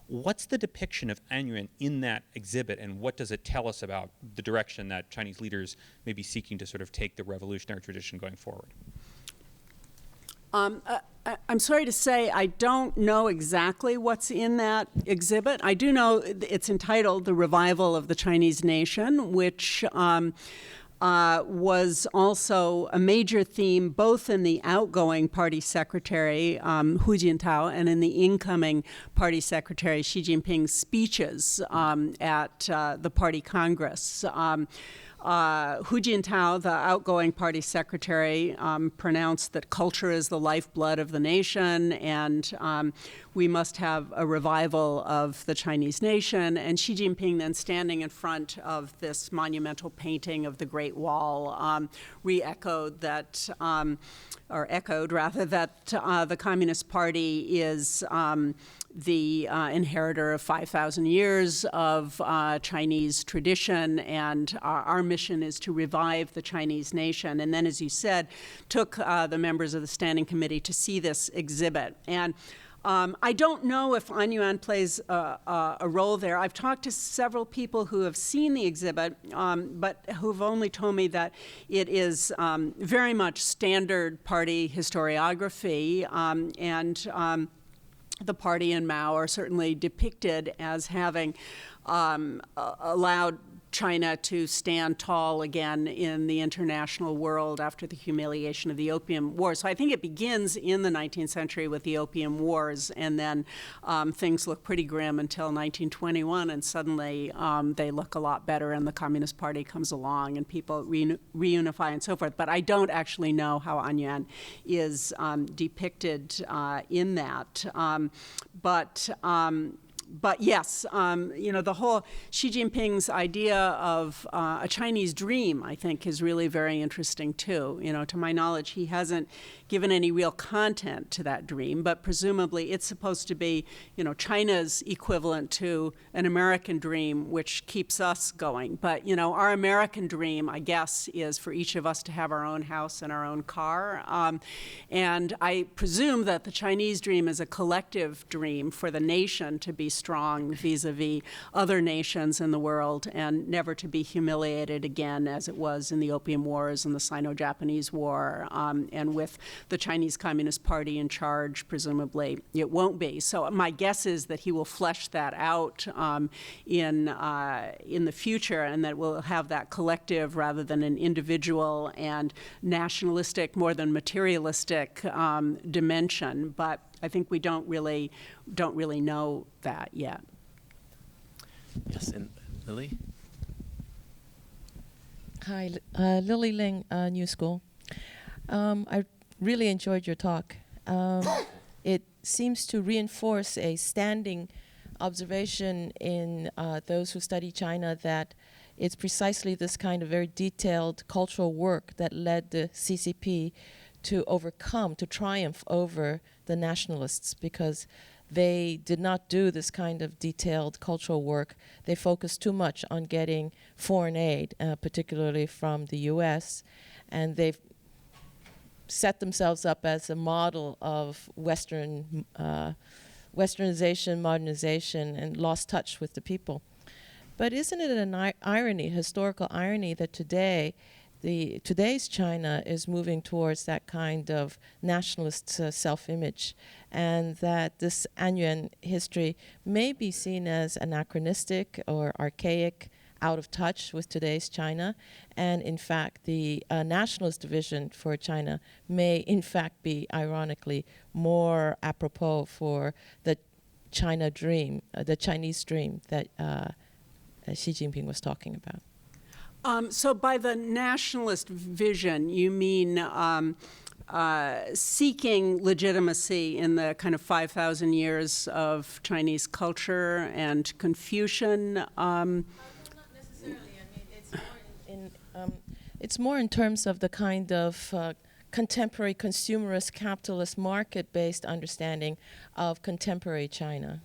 What's the depiction of Anyuan in that exhibit, and what does it tell us about the direction that Chinese leaders may be seeking to sort of take the revolutionary tradition going forward? I'm sorry to say I don't know exactly what's in that exhibit. I do know it's entitled The Revival of the Chinese Nation, which was also a major theme both in the outgoing party secretary, Hu Jintao, and in the incoming party secretary, Xi Jinping's speeches at the party congress. Hu Jintao, the outgoing party secretary, pronounced that culture is the lifeblood of the nation, and we must have a revival of the Chinese nation. And Xi Jinping, then standing in front of this monumental painting of the Great Wall, re-echoed that, or echoed rather, that the Communist Party is the inheritor of 5,000 years of Chinese tradition, and our mission is to revive the Chinese nation. And then, as you said, took the members of the Standing Committee to see this exhibit. And I don't know if Anyuan plays a role there. I've talked to several people who have seen the exhibit, but who've only told me that it is very much standard party historiography, and the party and Mao are certainly depicted as having allowed China to stand tall again in the international world after the humiliation of the Opium Wars. So I think it begins in the 19th century with the Opium Wars, and then things look pretty grim until 1921, and suddenly they look a lot better, and the Communist Party comes along, and people reunify and so forth. But I don't actually know how Anyuan is depicted in that. But yes, the whole Xi Jinping's idea of a Chinese dream, I think, is really very interesting too. To my knowledge, he hasn't given any real content to that dream, but presumably it's supposed to be, China's equivalent to an American dream, which keeps us going. But, our American dream, I guess, is for each of us to have our own house and our own car. And I presume that the Chinese dream is a collective dream for the nation to be strong vis-a-vis other nations in the world and never to be humiliated again as it was in the Opium Wars and the Sino-Japanese War, and with the Chinese Communist Party in charge, presumably it won't be. So my guess is that he will flesh that out in the future, and that we'll have that collective rather than an individual and nationalistic more than materialistic dimension. But I think we don't really know that yet. Yes, and Lily? Hi, Lily Ling, New School. I really enjoyed your talk. It seems to reinforce a standing observation in those who study China that it's precisely this kind of very detailed cultural work that led the CCP to triumph over the nationalists, because they did not do this kind of detailed cultural work. They focused too much on getting foreign aid, particularly from the U.S., and they've set themselves up as a model of Westernization, modernization, and lost touch with the people. But isn't it an irony, historical irony, that today's China is moving towards that kind of nationalist self-image, and that this Anyuan history may be seen as anachronistic or archaic, out of touch with today's China, and in fact the nationalist vision for China may in fact be ironically more apropos for the China dream, the Chinese dream that Xi Jinping was talking about. So by the nationalist vision, you mean seeking legitimacy in the kind of 5,000 years of Chinese culture and Confucian? Not necessarily. I mean, it's more in terms of the kind of contemporary consumerist capitalist market-based understanding of contemporary China.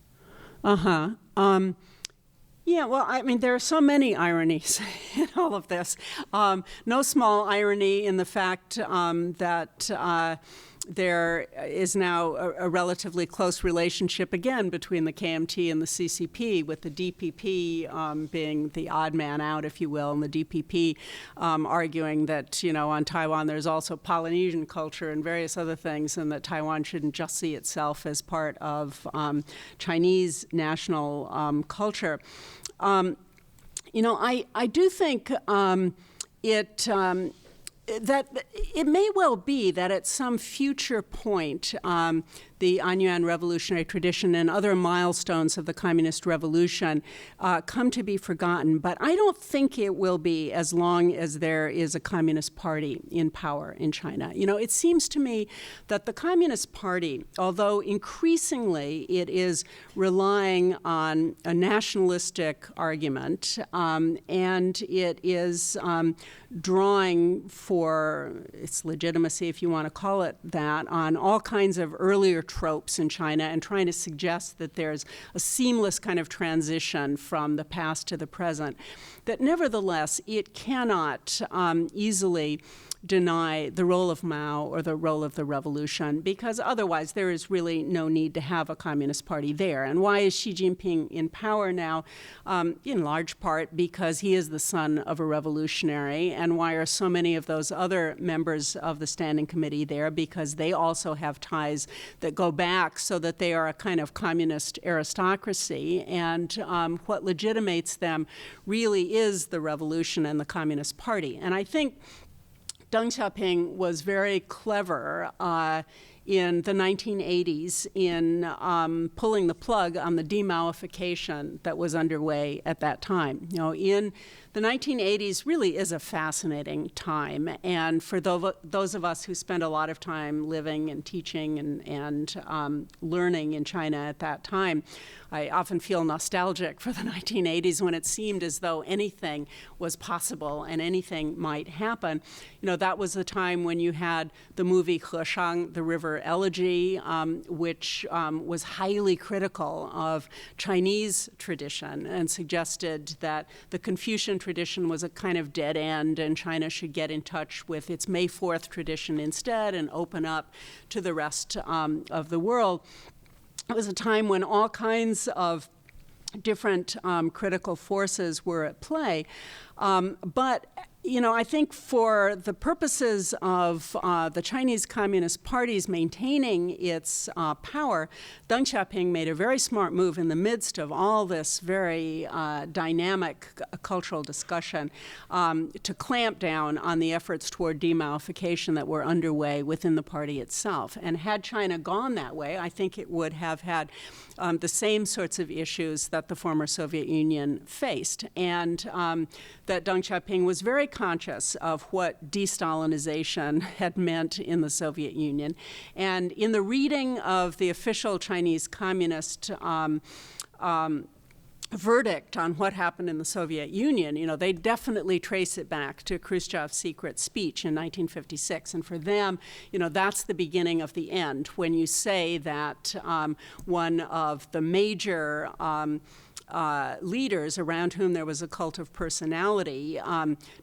Yeah, well, I mean, there are so many ironies in all of this. No small irony in the fact that there is now a relatively close relationship, again, between the KMT and the CCP, with the DPP being the odd man out, if you will, and the DPP arguing that, on Taiwan there's also Polynesian culture and various other things, and that Taiwan shouldn't just see itself as part of Chinese national culture. I do think that it may well be that at some future point, the Anyuan revolutionary tradition and other milestones of the communist revolution come to be forgotten. But I don't think it will be as long as there is a communist party in power in China. It seems to me that the Communist Party, although increasingly it is relying on a nationalistic argument, and it is drawing for its legitimacy, if you want to call it that, on all kinds of earlier tropes in China and trying to suggest that there's a seamless kind of transition from the past to the present, that nevertheless it cannot easily deny the role of Mao or the role of the revolution, because otherwise there is really no need to have a Communist Party there. And why is Xi Jinping in power now? In large part because he is the son of a revolutionary. And why are so many of those other members of the Standing Committee there? Because they also have ties that go back, so that they are a kind of communist aristocracy. And what legitimates them really is the revolution and the Communist Party. And I think Deng Xiaoping was very clever in the 1980s in pulling the plug on the de-Maoification that was underway at that time. In the 1980s really is a fascinating time, and for those of us who spend a lot of time living and teaching and learning in China at that time, I often feel nostalgic for the 1980s, when it seemed as though anything was possible and anything might happen. That was the time when you had the movie Heshang, the River Elegy, which was highly critical of Chinese tradition and suggested that the Confucian tradition was a kind of dead end, and China should get in touch with its May 4th tradition instead and open up to the rest of the world. It was a time when all kinds of different critical forces were at play. But I think for the purposes of the Chinese Communist Party's maintaining its power, Deng Xiaoping made a very smart move in the midst of all this very dynamic cultural discussion to clamp down on the efforts toward de-Maoification that were underway within the party itself. And had China gone that way, I think it would have had the same sorts of issues that the former Soviet Union faced. And that Deng Xiaoping was very conscious of what de-Stalinization had meant in the Soviet Union. And in the reading of the official Chinese Communist verdict on what happened in the Soviet Union, you know, they definitely trace it back to Khrushchev's secret speech in 1956. And for them, you know, that's the beginning of the end, when you say that one of the major leaders around whom there was a cult of personality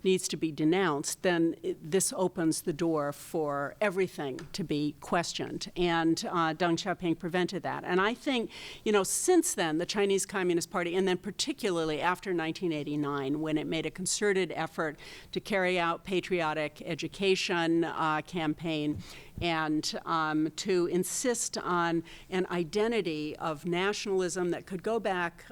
needs to be denounced, then this opens the door for everything to be questioned. And Deng Xiaoping prevented that. And I think, you know, since then, the Chinese Communist Party, and then particularly after 1989, when it made a concerted effort to carry out patriotic education campaign, and to insist on an identity of nationalism that could go back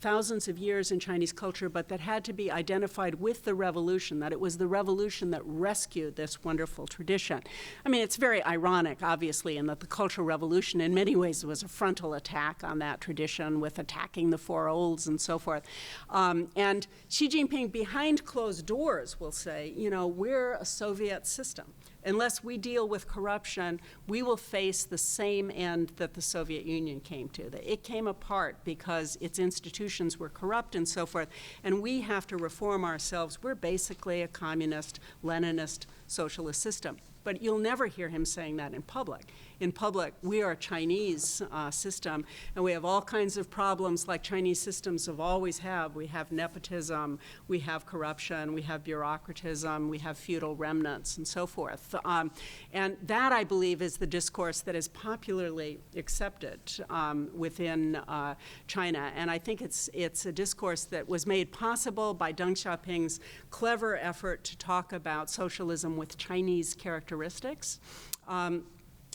thousands of years in Chinese culture, but that had to be identified with the revolution, that it was the revolution that rescued this wonderful tradition. I mean, it's very ironic, obviously, in that the Cultural Revolution in many ways was a frontal attack on that tradition, with attacking the four olds and so forth. And Xi Jinping, behind closed doors, will say, you know, we're a Soviet system. Unless we deal with corruption, we will face the same end that the Soviet Union came to. It came apart because its institutions were corrupt and so forth, and we have to reform ourselves. We're basically a communist, Leninist, socialist system. But you'll never hear him saying that in public. In public, we are a Chinese system, and we have all kinds of problems like Chinese systems have always have. We have nepotism, we have corruption, we have bureaucratism, we have feudal remnants, and so forth. And that, I believe, is the discourse that is popularly accepted within China. And I think it's a discourse that was made possible by Deng Xiaoping's clever effort to talk about socialism with Chinese characteristics.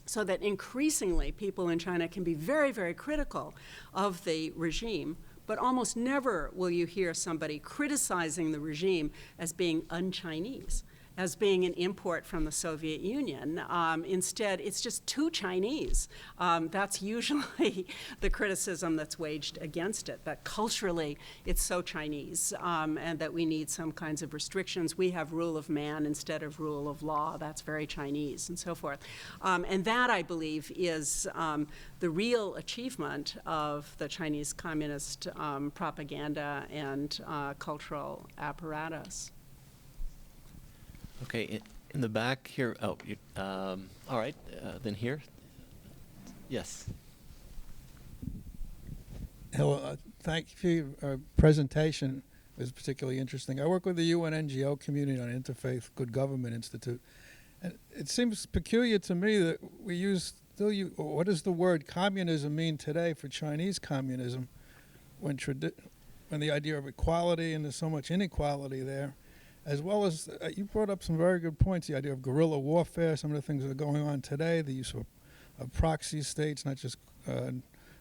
So that increasingly people in China can be very, very critical of the regime, but almost never will you hear somebody criticizing the regime as being un-Chinese, as being an import from the Soviet Union. Instead, it's just too Chinese. That's usually the criticism that's waged against it, that culturally it's so Chinese, and that we need some kinds of restrictions. We have rule of man instead of rule of law. That's very Chinese, and so forth. And that, I believe, is the real achievement of the Chinese Communist propaganda and cultural apparatus. Okay, in the back here. Oh, all right. Then here. Yes. Hello. Thank you for your presentation. It was particularly interesting. I work with the UN NGO community on Interfaith Good Government Institute, and it seems peculiar to me that we still use. What does the word communism mean today for Chinese communism, when the idea of equality, and there's so much inequality there, as well as you brought up some very good points, the idea of guerrilla warfare, some of the things that are going on today, the use of proxy states, not just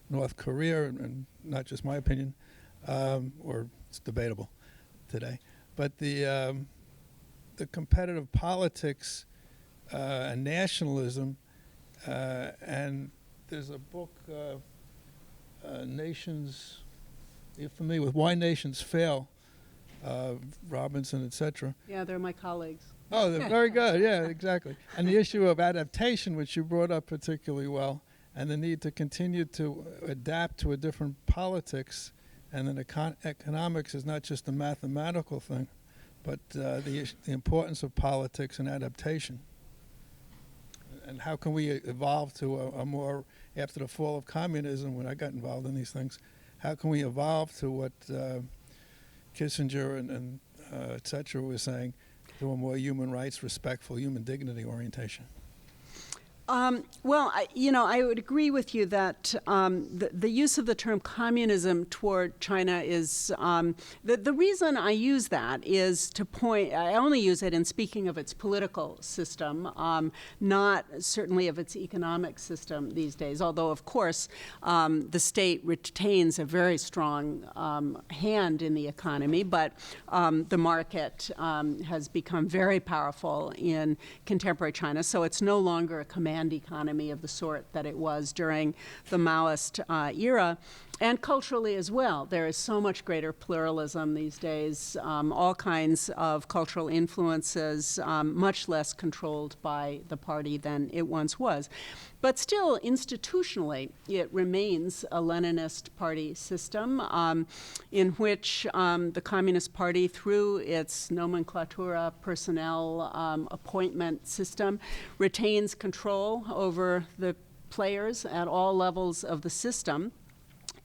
North Korea, and not just my opinion, or it's debatable today, but the competitive politics and nationalism, and there's a book, Nations, you're familiar with Why Nations Fail, Robinson, etc. Yeah, they're my colleagues. Oh, they're very good. Yeah, exactly. And the issue of adaptation, which you brought up particularly well, and the need to continue to adapt to a different politics, and then economics is not just a mathematical thing, but the importance of politics and adaptation. And how can we evolve to a more, after the fall of communism, when I got involved in these things, how can we evolve to what Kissinger and et cetera was saying, to a more human rights, respectful, human dignity orientation? Well, I would agree with you that the use of the term communism toward China is, the reason I use that is to point, I only use it in speaking of its political system, not certainly of its economic system these days, although of course the state retains a very strong hand in the economy, but the market has become very powerful in contemporary China, so it's no longer a command band economy of the sort that it was during the Maoist era. And culturally as well. There is so much greater pluralism these days, all kinds of cultural influences, much less controlled by the party than it once was. But still, institutionally, it remains a Leninist party system in which the Communist Party, through its nomenclatura personnel appointment system, retains control over the players at all levels of the system.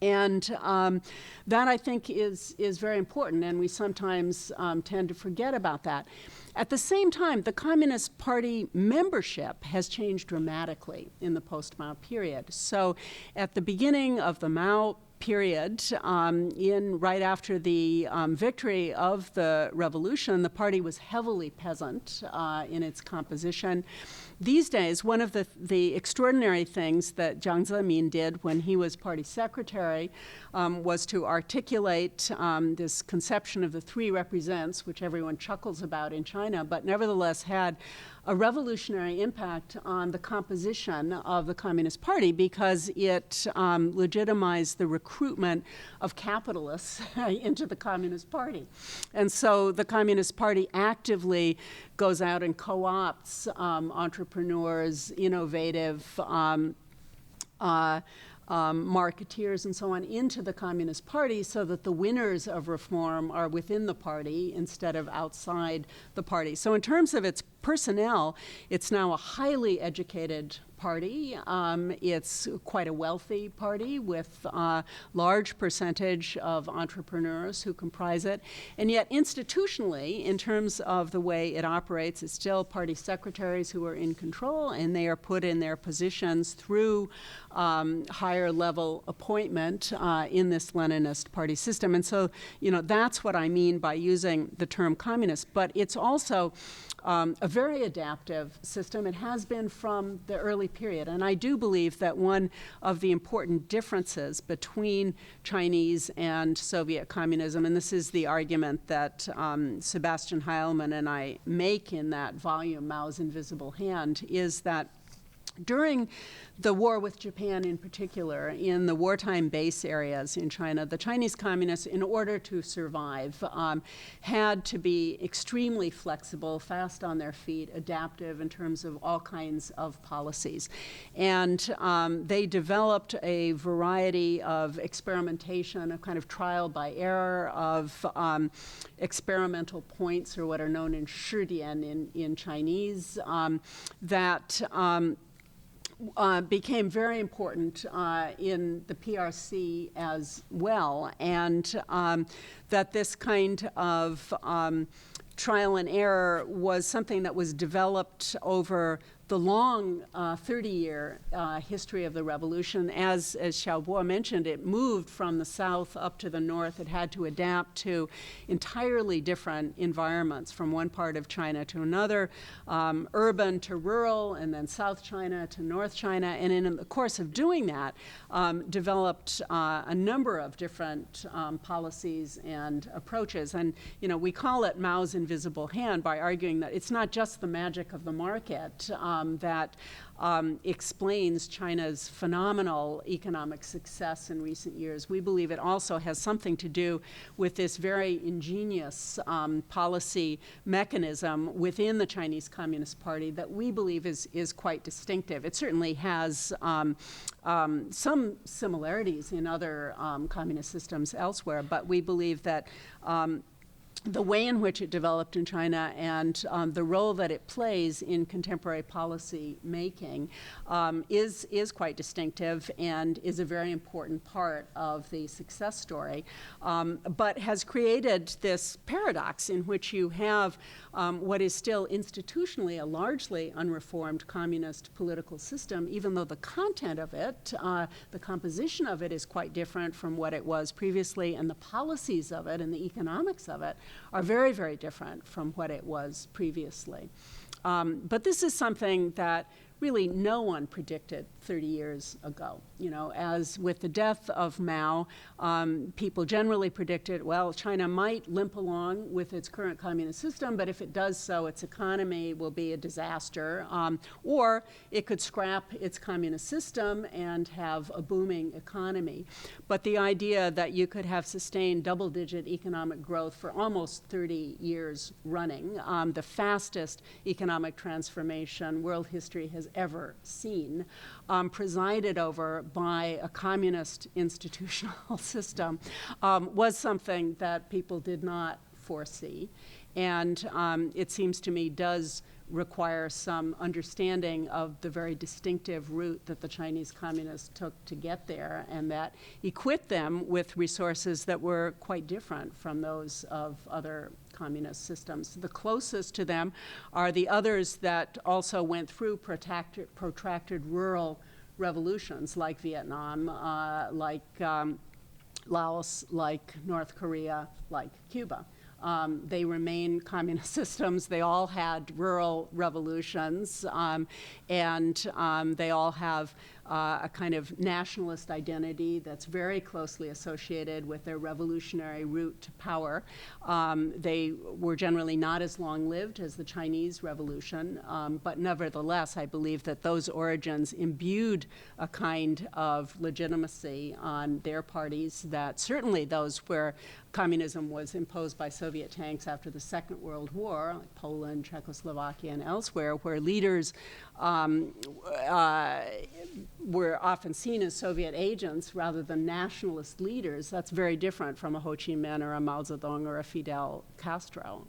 And that, I think, is very important, and we sometimes tend to forget about that. At the same time, the Communist Party membership has changed dramatically in the post-Mao period. So at the beginning of the Mao period, right after the victory of the revolution, the party was heavily peasant in its composition. These days, one of the extraordinary things that Jiang Zemin did when he was party secretary was to articulate this conception of the three represents, which everyone chuckles about in China, but nevertheless had a revolutionary impact on the composition of the Communist Party because it legitimized the recruitment of capitalists into the Communist Party. And so the Communist Party actively goes out and co-opts entrepreneurs, innovative marketeers and so on into the Communist Party so that the winners of reform are within the party instead of outside the party. So in terms of its personnel, it's now a highly educated party. It's quite a wealthy party with a large percentage of entrepreneurs who comprise it. And yet institutionally, in terms of the way it operates, it's still party secretaries who are in control, and they are put in their positions through higher level appointment in this Leninist party system. And so, that's what I mean by using the term communist. But it's also a very adaptive system. It has been from the early period. And I do believe that one of the important differences between Chinese and Soviet communism, and this is the argument that Sebastian Heilmann and I make in that volume, Mao's Invisible Hand, is that during the war with Japan in particular, in the wartime base areas in China, the Chinese communists, in order to survive, had to be extremely flexible, fast on their feet, adaptive in terms of all kinds of policies. And they developed a variety of experimentation, a kind of trial by error of experimental points, or what are known in shidian in Chinese, that became very important in the PRC as well, and that this kind of trial and error was something that was developed over the long 30-year history of the revolution. As Xiaobo mentioned, it moved from the south up to the north. It had to adapt to entirely different environments from one part of China to another, urban to rural, and then South China to North China. And in the course of doing that, developed a number of different policies and approaches. And we call it Mao's invisible hand by arguing that it's not just the magic of the market that explains China's phenomenal economic success in recent years. We believe it also has something to do with this very ingenious policy mechanism within the Chinese Communist Party that we believe is quite distinctive. It certainly has some similarities in other communist systems elsewhere, but we believe that the way in which it developed in China and the role that it plays in contemporary policy making is quite distinctive and is a very important part of the success story, but has created this paradox in which you have what is still institutionally a largely unreformed communist political system, even though the content of it, the composition of it is quite different from what it was previously, and the policies of it and the economics of it are very, very different from what it was previously. But this is something that really no one predicted 30 years ago. You know, as with the death of Mao, people generally predicted, well, China might limp along with its current communist system, but if it does so, its economy will be a disaster, or it could scrap its communist system and have a booming economy. But the idea that you could have sustained double-digit economic growth for almost 30 years running, the fastest economic transformation world history has ever seen, presided over by a communist institutional system, was something that people did not foresee. And it seems to me does require some understanding of the very distinctive route that the Chinese communists took to get there, and that equipped them with resources that were quite different from those of other communist systems. The closest to them are the others that also went through protracted rural revolutions, like Vietnam, like Laos, like North Korea, like Cuba. They remain communist systems. They all had rural revolutions, and they all have a kind of nationalist identity that's very closely associated with their revolutionary route to power. They were generally not as long-lived as the Chinese Revolution, but nevertheless, I believe that those origins imbued a kind of legitimacy on their parties that certainly those where communism was imposed by Soviet tanks after the Second World War, like Poland, Czechoslovakia, and elsewhere, where leaders were often seen as Soviet agents rather than nationalist leaders. That's very different from a Ho Chi Minh or a Mao Zedong or a Fidel Castro.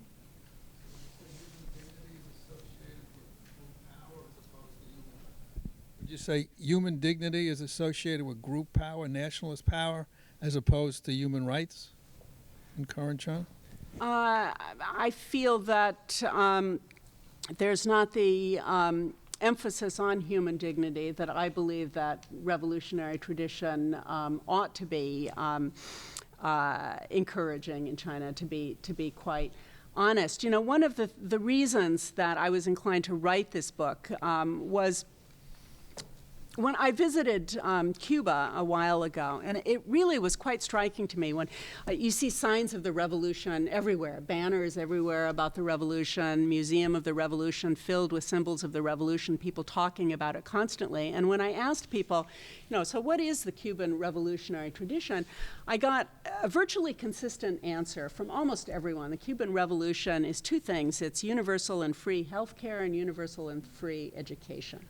Would you say human dignity is associated with group power, nationalist power, as opposed to human rights in current China? I feel that there's not the emphasis on human dignity that I believe that revolutionary tradition ought to be encouraging in China, to be quite honest. You know, one of the reasons that I was inclined to write this book was when I visited Cuba a while ago, and it really was quite striking to me when you see signs of the revolution everywhere, banners everywhere about the revolution, Museum of the Revolution filled with symbols of the revolution, people talking about it constantly. And when I asked people, you know, so what is the Cuban revolutionary tradition, I got a virtually consistent answer from almost everyone. The Cuban Revolution is two things. It's universal and free health care and universal and free education.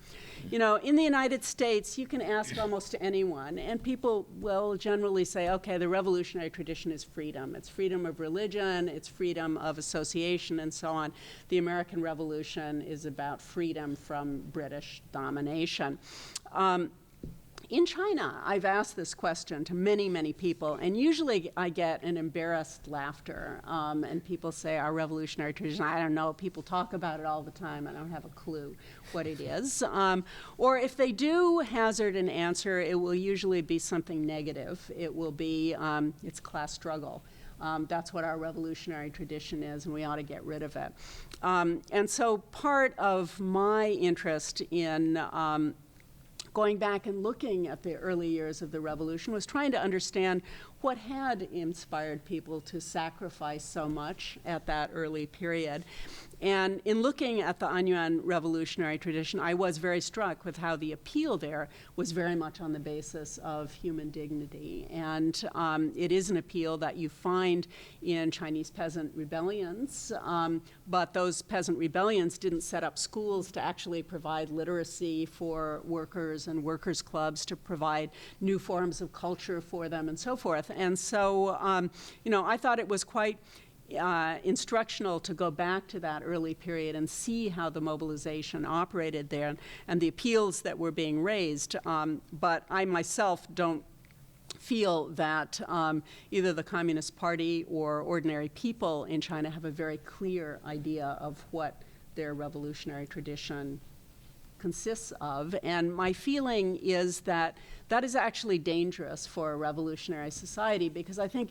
You know, in the United States, you can ask almost anyone, and people will generally say, okay, the revolutionary tradition is freedom. It's freedom of religion, it's freedom of association, and so on. The American Revolution is about freedom from British domination. In China, I've asked this question to many, many people, and usually I get an embarrassed laughter, and people say, our revolutionary tradition, I don't know, people talk about it all the time, I don't have a clue what it is. Or if they do hazard an answer, it will usually be something negative. It will be, it's class struggle. That's what our revolutionary tradition is, and we ought to get rid of it. And so part of my interest in going back and looking at the early years of the revolution was trying to understand what had inspired people to sacrifice so much at that early period. And in looking at the Anyuan revolutionary tradition, I was very struck with how the appeal there was very much on the basis of human dignity. And it is an appeal that you find in Chinese peasant rebellions, but those peasant rebellions didn't set up schools to actually provide literacy for workers and workers' clubs to provide new forms of culture for them and so forth. And so, you know, I thought it was quite instructional to go back to that early period and see how the mobilization operated there and the appeals that were being raised. But I myself don't feel that either the Communist Party or ordinary people in China have a very clear idea of what their revolutionary tradition consists of. And my feeling is that that is actually dangerous for a revolutionary society, because I think,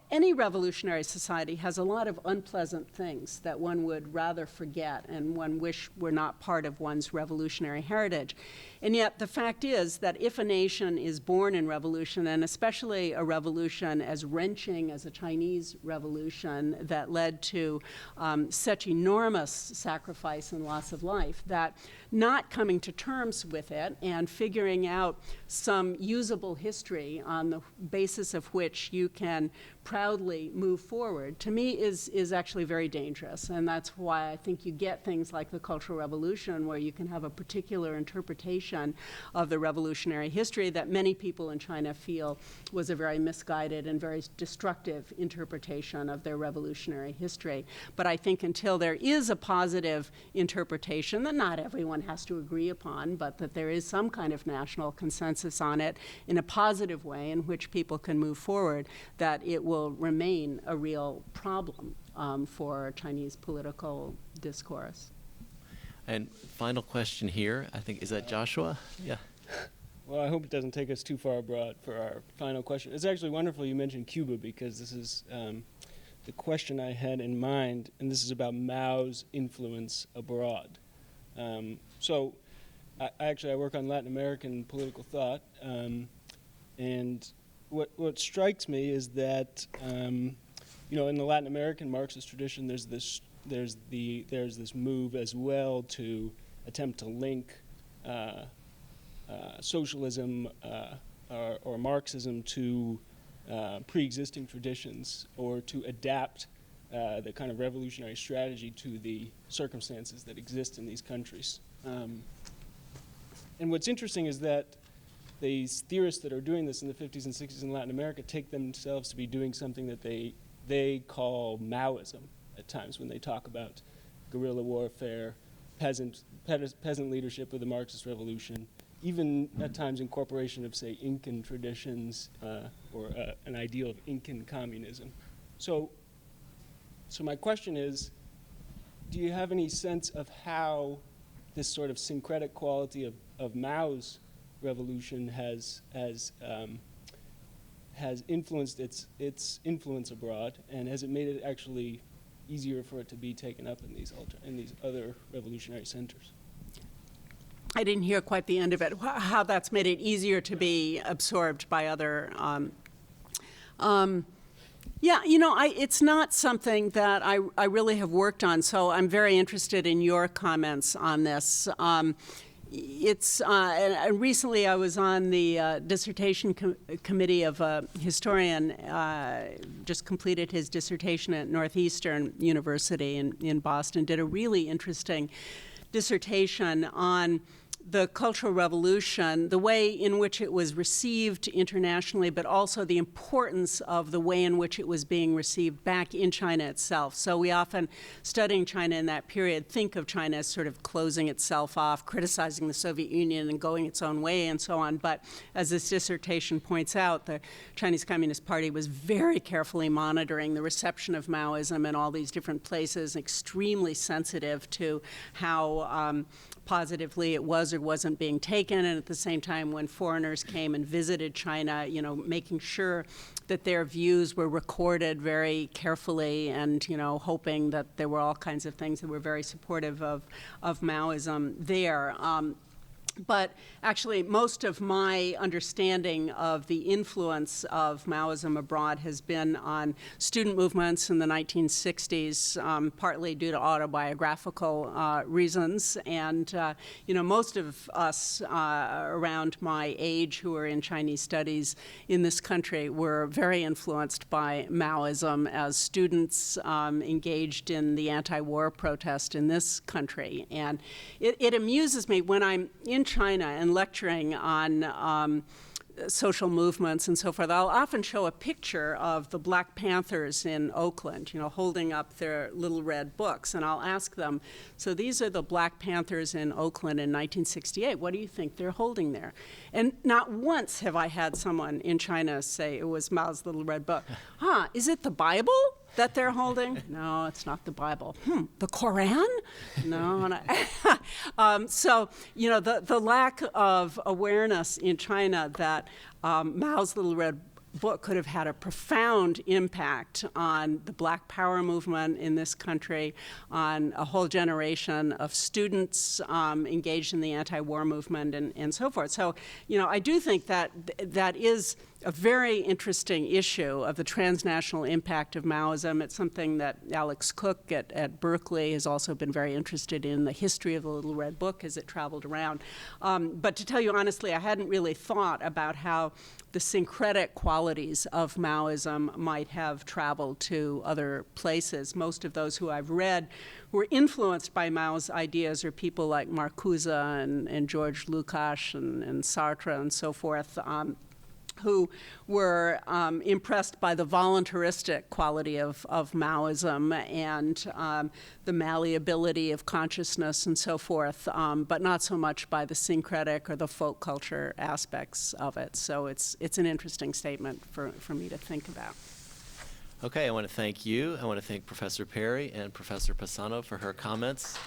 any revolutionary society has a lot of unpleasant things that one would rather forget and one wish were not part of one's revolutionary heritage. And yet the fact is that if a nation is born in revolution, and especially a revolution as wrenching as a Chinese revolution that led to such enormous sacrifice and loss of life, that not coming to terms with it and figuring out some usable history on the basis of which you can proudly move forward, to me is actually very dangerous. And that's why I think you get things like the Cultural Revolution, where you can have a particular interpretation of the revolutionary history that many people in China feel was a very misguided and very destructive interpretation of their revolutionary history. But I think until there is a positive interpretation that not everyone has to agree upon, but that there is some kind of national consensus on it in a positive way in which people can move forward, that it will remain a real problem for Chinese political discourse. And final question here, I think, is that Joshua? Yeah. Well, I hope it doesn't take us too far abroad for our final question. It's actually wonderful you mentioned Cuba, because this is the question I had in mind, and this is about Mao's influence abroad. So I work on Latin American political thought, and what strikes me is that in the Latin American Marxist tradition, there's this move as well to attempt to link socialism or Marxism to pre-existing traditions, or to adapt the kind of revolutionary strategy to the circumstances that exist in these countries. And what's interesting is that these theorists that are doing this in the 50s and 60s in Latin America take themselves to be doing something that they call Maoism at times, when they talk about guerrilla warfare, peasant leadership of the Marxist revolution, even at times incorporation of, say, Incan traditions or an ideal of Incan communism. So my question is, do you have any sense of how this sort of syncretic quality of Mao's revolution has influenced its influence abroad, and has it made it actually easier for it to be taken up in these other revolutionary centers? I didn't hear quite the end of it. How that's made it easier to be absorbed by other. It's not something that I really have worked on, so I'm very interested in your comments on this. Recently I was on the dissertation committee of a historian, just completed his dissertation at Northeastern University in Boston, did a really interesting dissertation on the Cultural Revolution, the way in which it was received internationally, but also the importance of the way in which it was being received back in China itself. So we often, studying China in that period, think of China as sort of closing itself off, criticizing the Soviet Union and going its own way and so on. But as this dissertation points out, the Chinese Communist Party was very carefully monitoring the reception of Maoism in all these different places, extremely sensitive to how positively it was or wasn't being taken, and at the same time when foreigners came and visited China, making sure that their views were recorded very carefully, and hoping that there were all kinds of things that were very supportive of Maoism there. But actually, most of my understanding of the influence of Maoism abroad has been on student movements in the 1960s, partly due to autobiographical reasons. And, most of us around my age who are in Chinese studies in this country were very influenced by Maoism as students engaged in the anti-war protest in this country. And it amuses me when I'm in China and lecturing on social movements and so forth, I'll often show a picture of the Black Panthers in Oakland, holding up their little red books, and I'll ask them, so these are the Black Panthers in Oakland in 1968. What do you think they're holding there? And not once have I had someone in China say it was Mao's little red book. Is it the Bible? that they're holding? No, it's not the Bible. The Koran? No. So, you know, the lack of awareness in China that Mao's Little Red Book could have had a profound impact on the Black Power movement in this country, on a whole generation of students engaged in the anti-war movement and so forth. So, you know, I do think that that is a very interesting issue of the transnational impact of Maoism. It's something that Alex Cook at Berkeley has also been very interested in, the history of the Little Red Book as it traveled around. But to tell you honestly, I hadn't really thought about how the syncretic qualities of Maoism might have traveled to other places. Most of those who I've read were influenced by Mao's ideas are people like Marcuse and George Lukács and Sartre and so forth, who were impressed by the voluntaristic quality of Maoism and the malleability of consciousness and so forth, but not so much by the syncretic or the folk culture aspects of it. So it's an interesting statement for me to think about. Okay, I want to thank you. I want to thank Professor Perry and Professor Pisano for her comments.